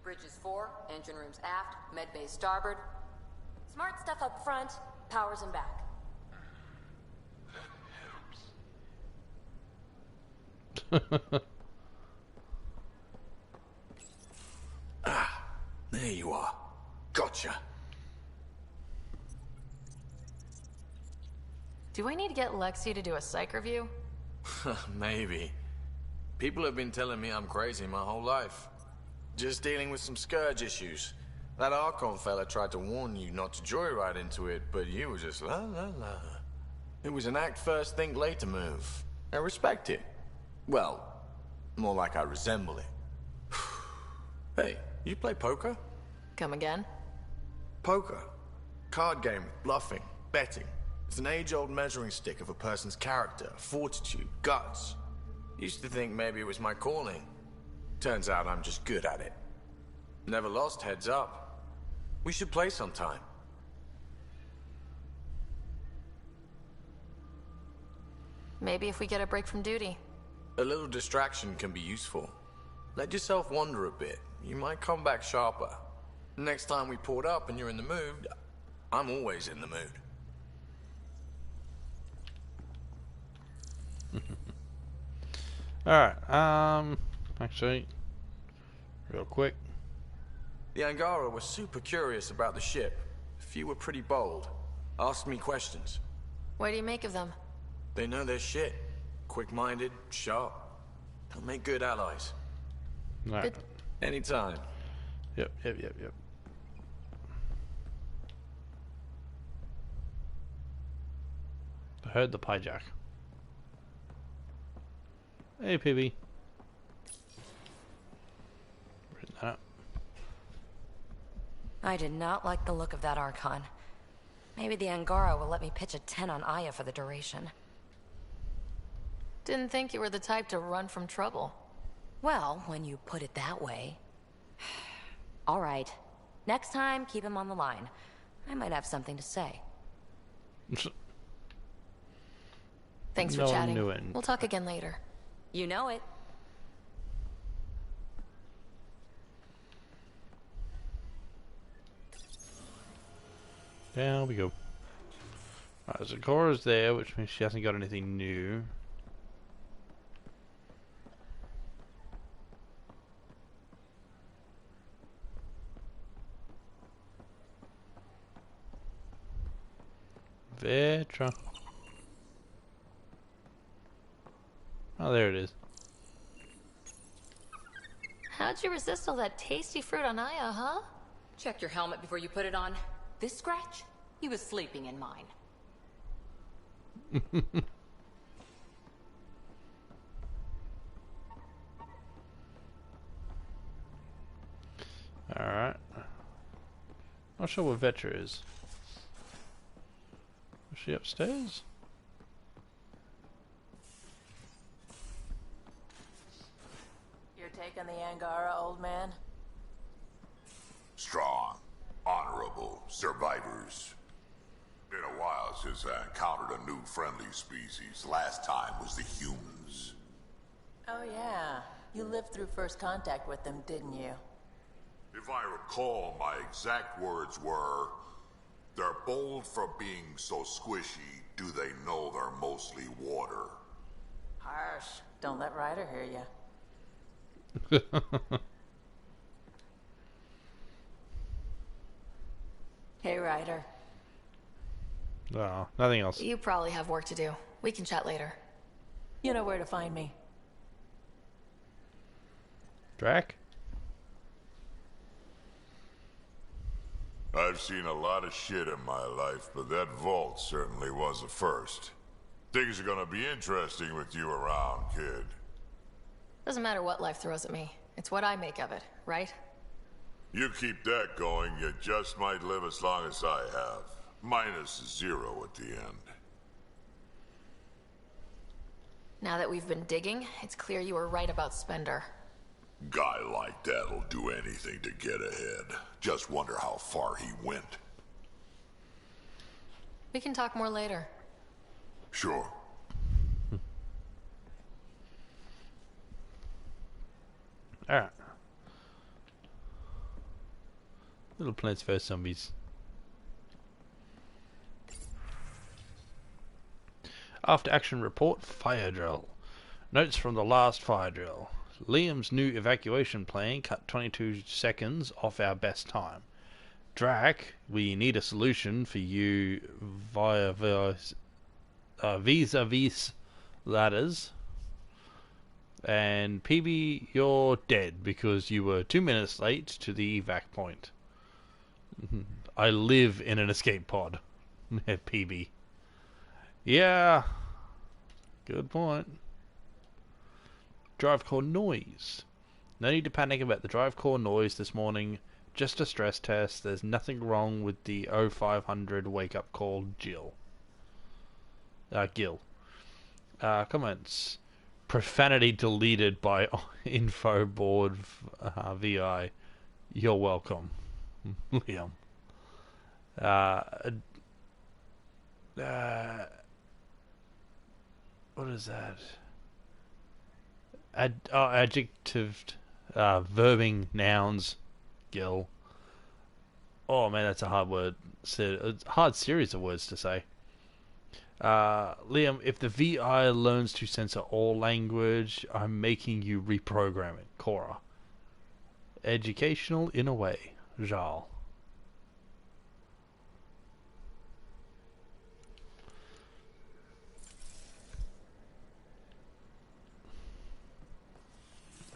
Bridges 4, engine rooms aft, med bay starboard. Smart stuff up front, powers and back. There you are. Gotcha. Do I need to get Lexi to do a psych review? Maybe. People have been telling me I'm crazy my whole life. Just dealing with some scourge issues. That Archon fella tried to warn you not to joyride into it, but you were just la la la. It was an act first, think later move. I respect it. Well, more like I resemble it. Hey, you play poker? Come again? Poker. Card game with bluffing, betting. It's an age-old measuring stick of a person's character, fortitude, guts. Used to think maybe it was my calling. Turns out I'm just good at it. Never lost, heads up. We should play sometime. Maybe if we get a break from duty. A little distraction can be useful. Let yourself wander a bit. You might come back sharper. Next time we port up and you're in the mood, I'm always in the mood. Alright, actually, real quick. The Angara were super curious about the ship. A few were pretty bold. Asked me questions. What do you make of them? They know their shit. Quick-minded, sharp. They'll make good allies. Right. Anytime. Yep. I heard the pie jack. Hey, PB. Written that up. I did not like the look of that Archon. Maybe the Angara will let me pitch a 10 on Aya for the duration. Didn't think you were the type to run from trouble. Well, when you put it that way. All right. Next time, keep him on the line. I might have something to say. Thanks for chatting. We'll talk again later. You know it. There we go. Alright, so Cora's there, which means she hasn't got anything new. Vetra. Oh, there it is. How'd you resist all that tasty fruit on Aya, huh? Check your helmet before you put it on. This scratch? He was sleeping in mine. Alright. Not sure where Vetra is. Is she upstairs? You're taking the Angara, old man? Strong, honorable survivors. Been a while since I encountered a new friendly species. Last time was the humans. Oh yeah, you lived through first contact with them, didn't you? If I recall, my exact words were, "They're bold for being so squishy, do they know they're mostly water?" Harsh. Don't let Ryder hear you. Hey, Ryder. No, nothing else. You probably have work to do. We can chat later. You know where to find me. Drac? I've seen a lot of shit in my life, but that vault certainly was a first. Things are gonna be interesting with you around, kid. Doesn't matter what life throws at me. It's what I make of it, right? You keep that going, you just might live as long as I have. Minus 0 at the end. Now that we've been digging, it's clear you were right about Spender. Guy like that'll do anything to get ahead. Just wonder how far he went. We can talk more later. Sure. Alright. Little Plants vs. Zombies. After action report, fire drill. Notes from the last fire drill. Liam's new evacuation plan cut 22 seconds off our best time. Drac, we need a solution for you via vis-a-vis ladders. And PB, you're dead because you were 2 minutes late to the evac point. I live in an escape pod. PB. Yeah. Good point. Drive core noise. No need to panic about the drive core noise this morning. Just a stress test. There's nothing wrong with the 0500 wake up call, Gil. Comments. Profanity deleted by info board VI. You're welcome, Liam. What is that? Adjectived, verbing nouns, Gil. Oh man, that's a hard word. It's a hard series of words to say. Liam, if the VI learns to censor all language, I'm making you reprogram it. Cora. Educational in a way. Jal.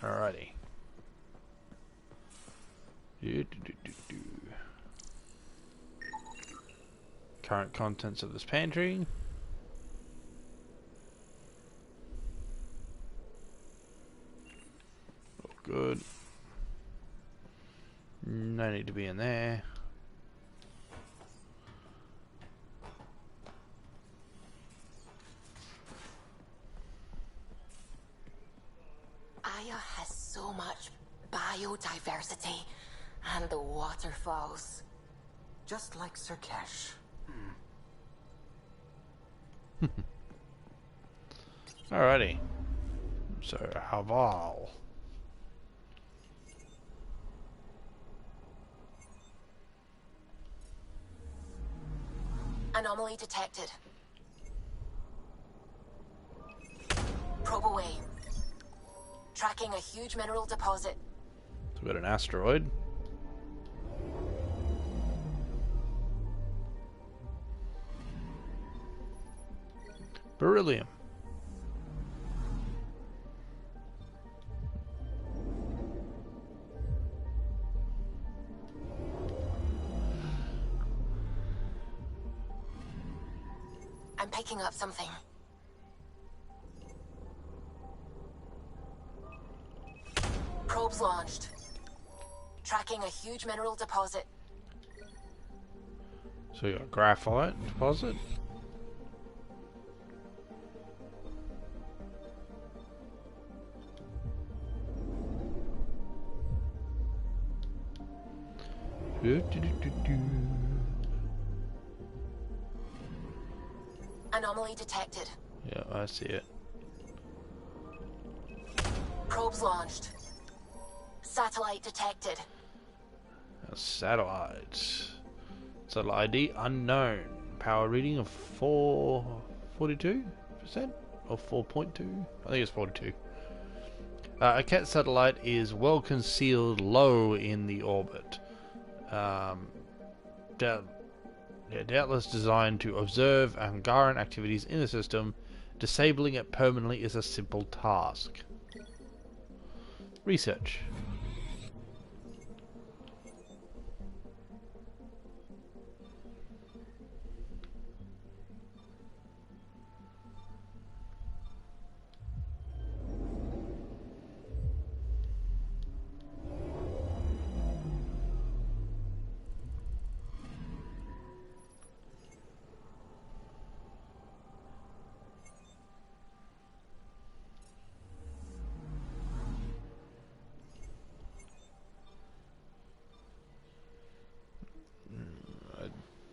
Alrighty. Current contents of this pantry. good. No need to be in there. Aya has so much biodiversity and the waterfalls. Just like Sirkesh. Alrighty. So, Haval. Anomaly detected. Probe away. Tracking a huge mineral deposit. So we got an asteroid. Beryllium. I'm picking up something. Probes launched. Tracking a huge mineral deposit. So you got graphite deposit. Anomaly detected. Yeah, I see it. Probes launched. Satellite detected. Satellite. Satellite ID unknown. Power reading of 442% or 4.2. I think it's 42. A Kett satellite is well concealed low in the orbit. Doubtless designed to observe Angaran activities in the system. Disabling it permanently is a simple task. Research.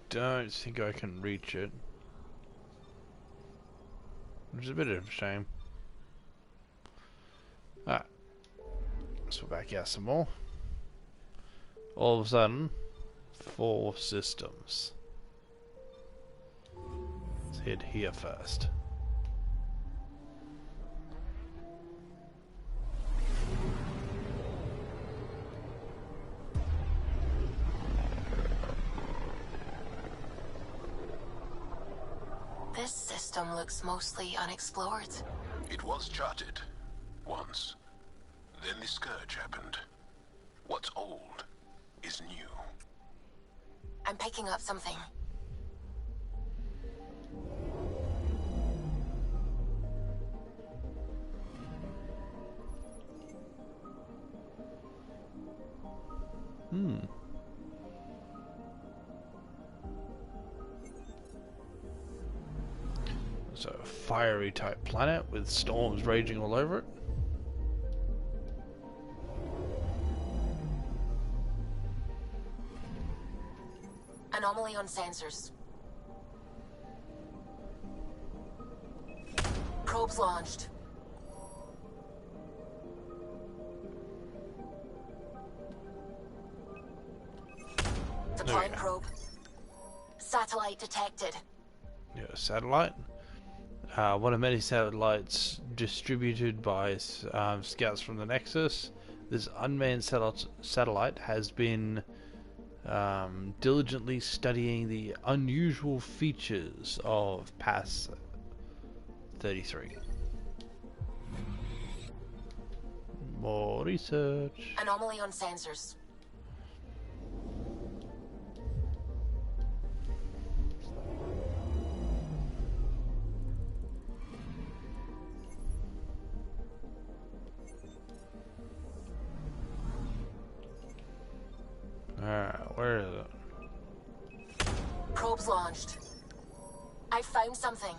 Don't think I can reach it, which is a bit of a shame. Alright, let's go back out some more. All of a sudden, 4 systems. Let's head here first. This system looks mostly unexplored. It was charted. Once. Then the Scourge happened. What's old is new. I'm picking up something. So, a fiery type planet with storms raging all over it. Anomaly on sensors. Probes launched. Deploying probe. Satellite detected. Yeah, satellite. One of many satellites distributed by scouts from the Nexus. This unmanned satellite has been diligently studying the unusual features of Pass 33. More research. Anomaly on sensors. I found something.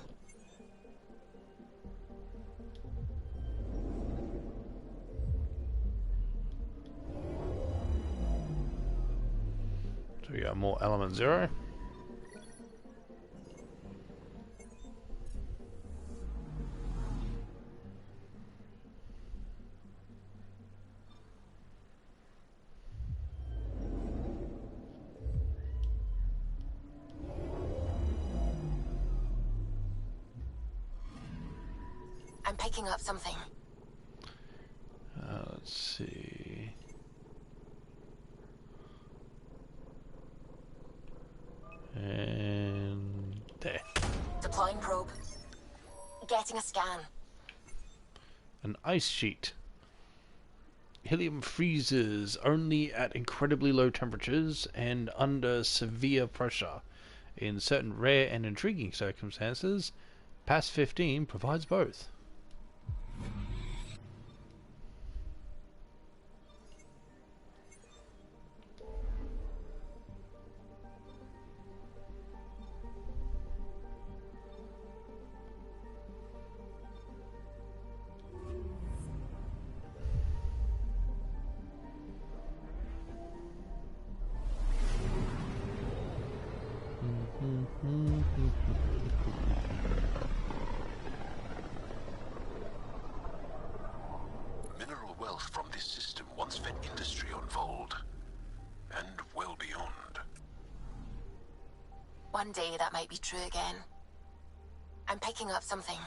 So we got more element 0. I'm picking up something. Let's see. And there. Deploying probe. Getting a scan. An ice sheet. Helium freezes only at incredibly low temperatures and under severe pressure. In certain rare and intriguing circumstances, PAS 15 provides both. Mineral wealth from this system once fed industry on Vold, and well beyond. One day that might be true again. I'm picking up something.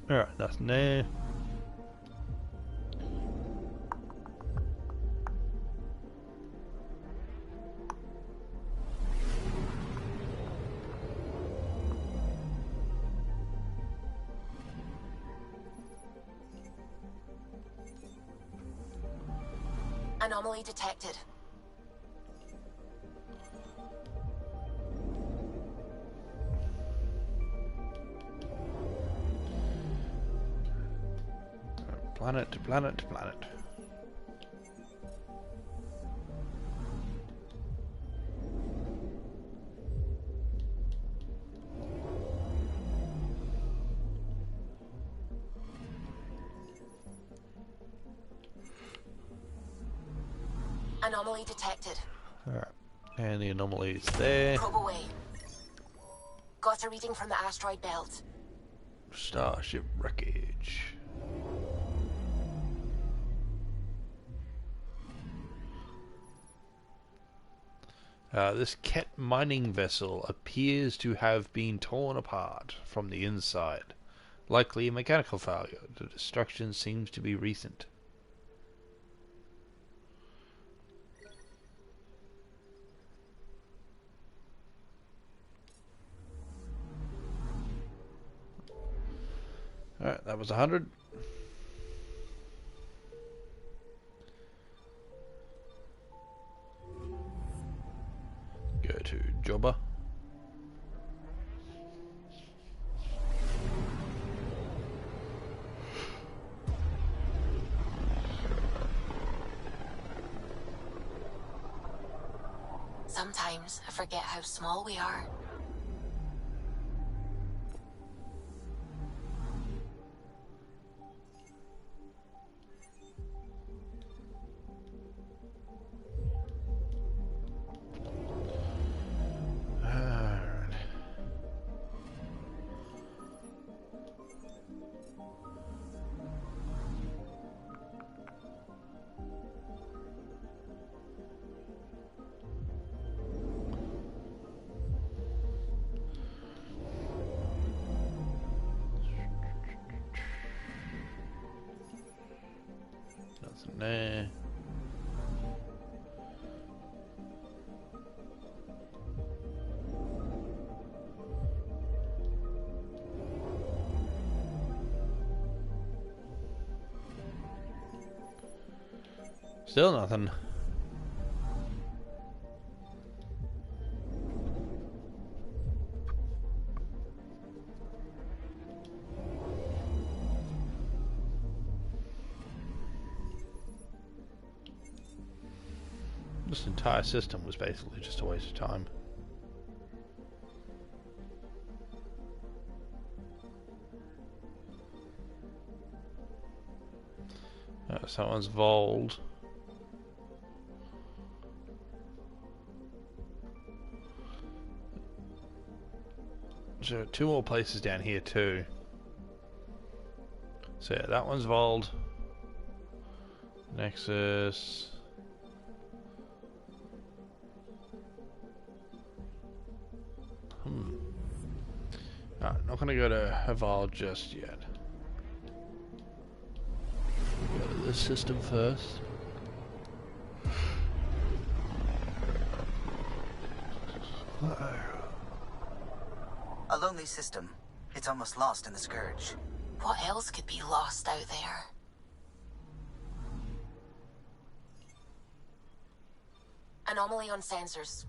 Alright, nothing there. Anomaly detected. Planet to planet to planet. Anomaly detected. Alright. And the anomaly is there. Probe away. Got a reading from the asteroid belt. Starship wreckage. This Kett mining vessel appears to have been torn apart from the inside. Likely a mechanical failure. The destruction seems to be recent. Alright, that was 100. Go to Jobber. Sometimes I forget how small we are. Nothing there. Still nothing. This entire system was basically just a waste of time. So that one's Vold. So 2 more places down here too. So yeah, that one's Vold. Nexus. Alright, not gonna go to Haval just yet. Go to this system first. A lonely system. It's almost lost in the Scourge. What else could be lost out there? Anomaly on sensors.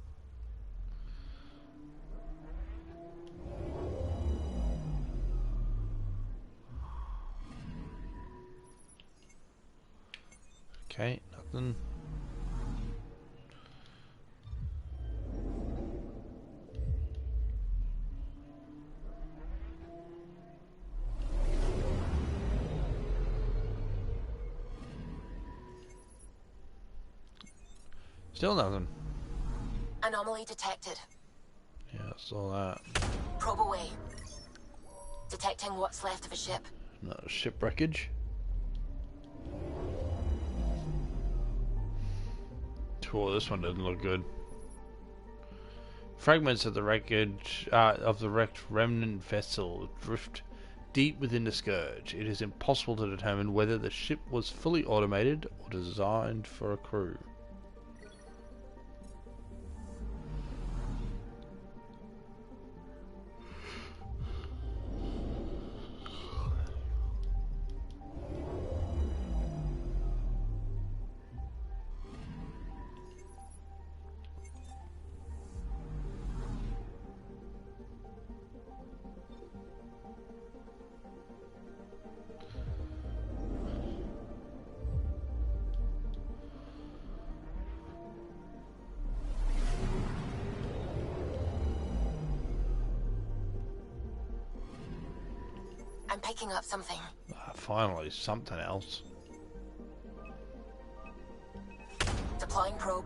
Okay, nothing. Still nothing. Anomaly detected. Yeah, I saw that. Probe away. Detecting what's left of a ship. No, ship wreckage. Oh, this one doesn't look good. Fragments of the wreckage of the wrecked remnant vessel drift deep within the Scourge. It is impossible to determine whether the ship was fully automated or designed for a crew. I'm picking up something. Finally, something else. Deploying probe.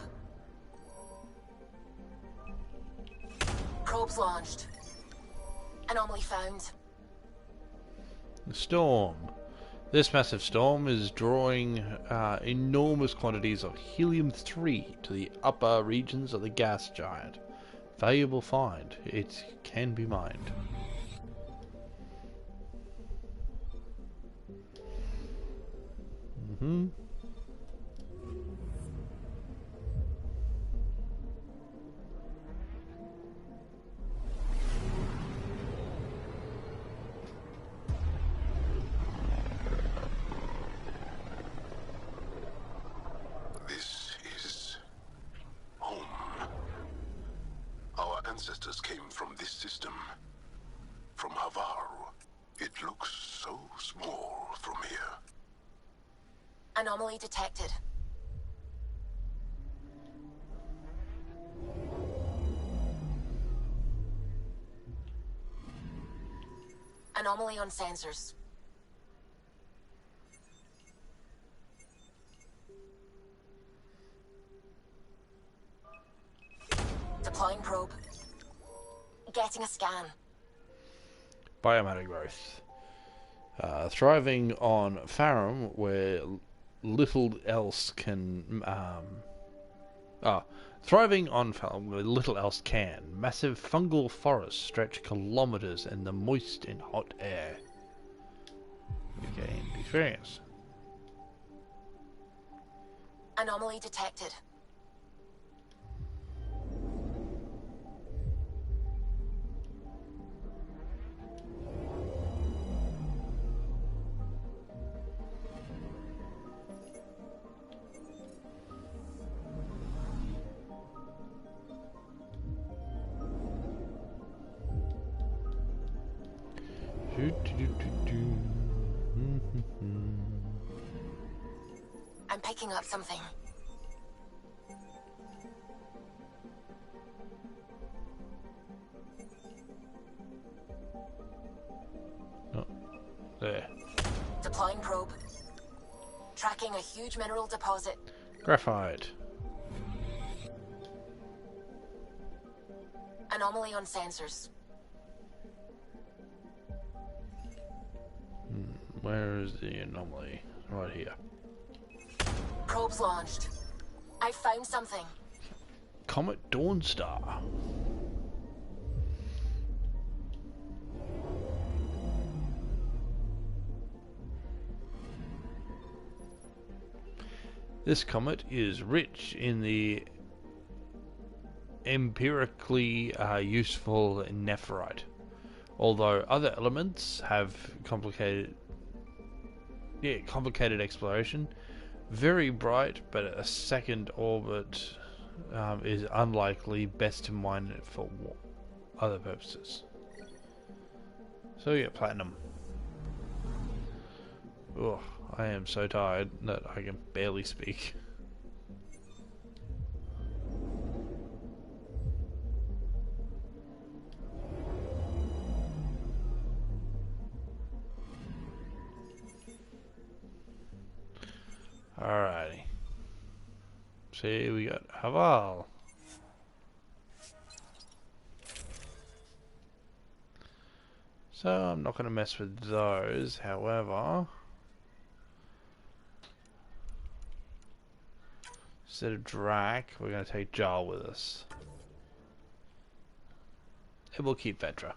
Probe's launched. Anomaly found. The storm. This massive storm is drawing enormous quantities of helium-3 to the upper regions of the gas giant. Valuable find. It can be mined. This is home. Our ancestors came from this system. From Havaru. It looks so small from here. Anomaly detected. Anomaly on sensors. Deploying probe. Getting a scan. Biomatter growth. Thriving on Farum, where little else can. Thriving on Farum, where little else can. Massive fungal forests stretch kilometers in the moist and hot air. You gain experience. Anomaly detected. I'm picking up something. Tracking a huge mineral deposit. Graphite. Anomaly on sensors. Where is the anomaly? Right here. Probes launched. I found something. Comet Dawnstar. This comet is rich in the empirically useful nephrite, although other elements have complicated exploration. Very bright, but a second orbit is unlikely. Best to mine it for other purposes. So we get platinum. Ugh, I am so tired that I can barely speak. Alrighty. See, we got Haval. So I'm not going to mess with those, however, instead of Drac, we're going to take Jarl with us. And we'll keep Vetra.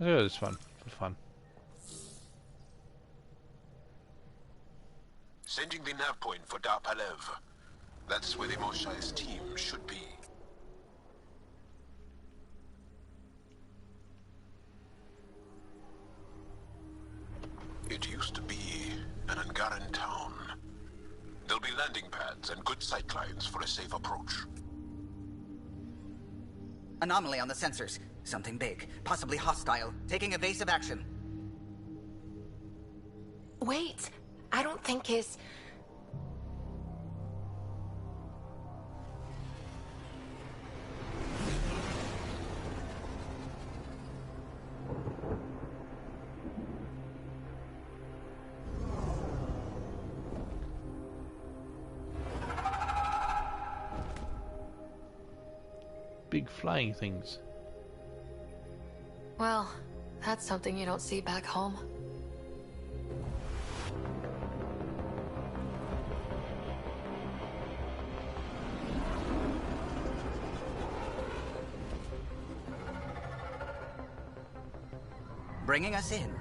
Let's do this one for fun. Sending the nav point for Dar Palev. That's where the Moshai's team should be. It used to be an Angaran town. There'll be landing pads and good sightlines for a safe approach. Anomaly on the sensors. Something big, possibly hostile, taking evasive action. Wait, I don't think his... Big flying things. Well, that's something you don't see back home. Bringing us in.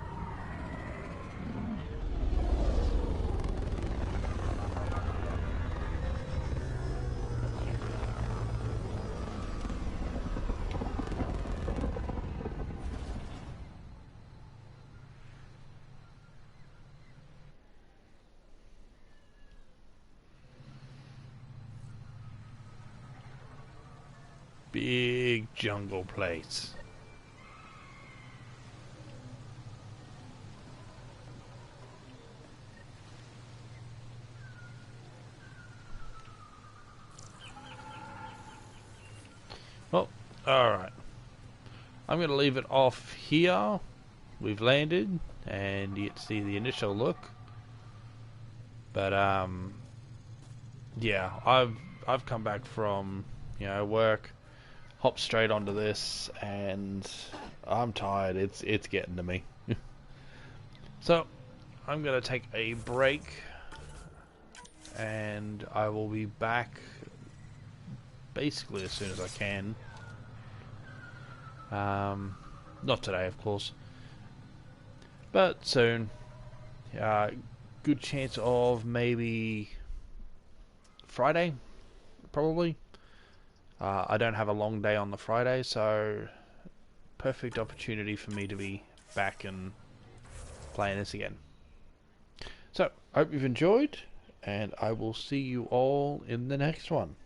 Big jungle plates. Well, alright. I'm going to leave it off here. We've landed, and you get to see the initial look. But, yeah, I've come back from, work, hopped straight onto this, and I'm tired. It's getting to me. So, I'm going to take a break, and I will be back basically as soon as I can. Not today, of course, but soon. Good chance of maybe Friday, probably. I don't have a long day on the Friday, so perfect opportunity for me to be back and playing this again. So, I hope you've enjoyed, and I will see you all in the next one.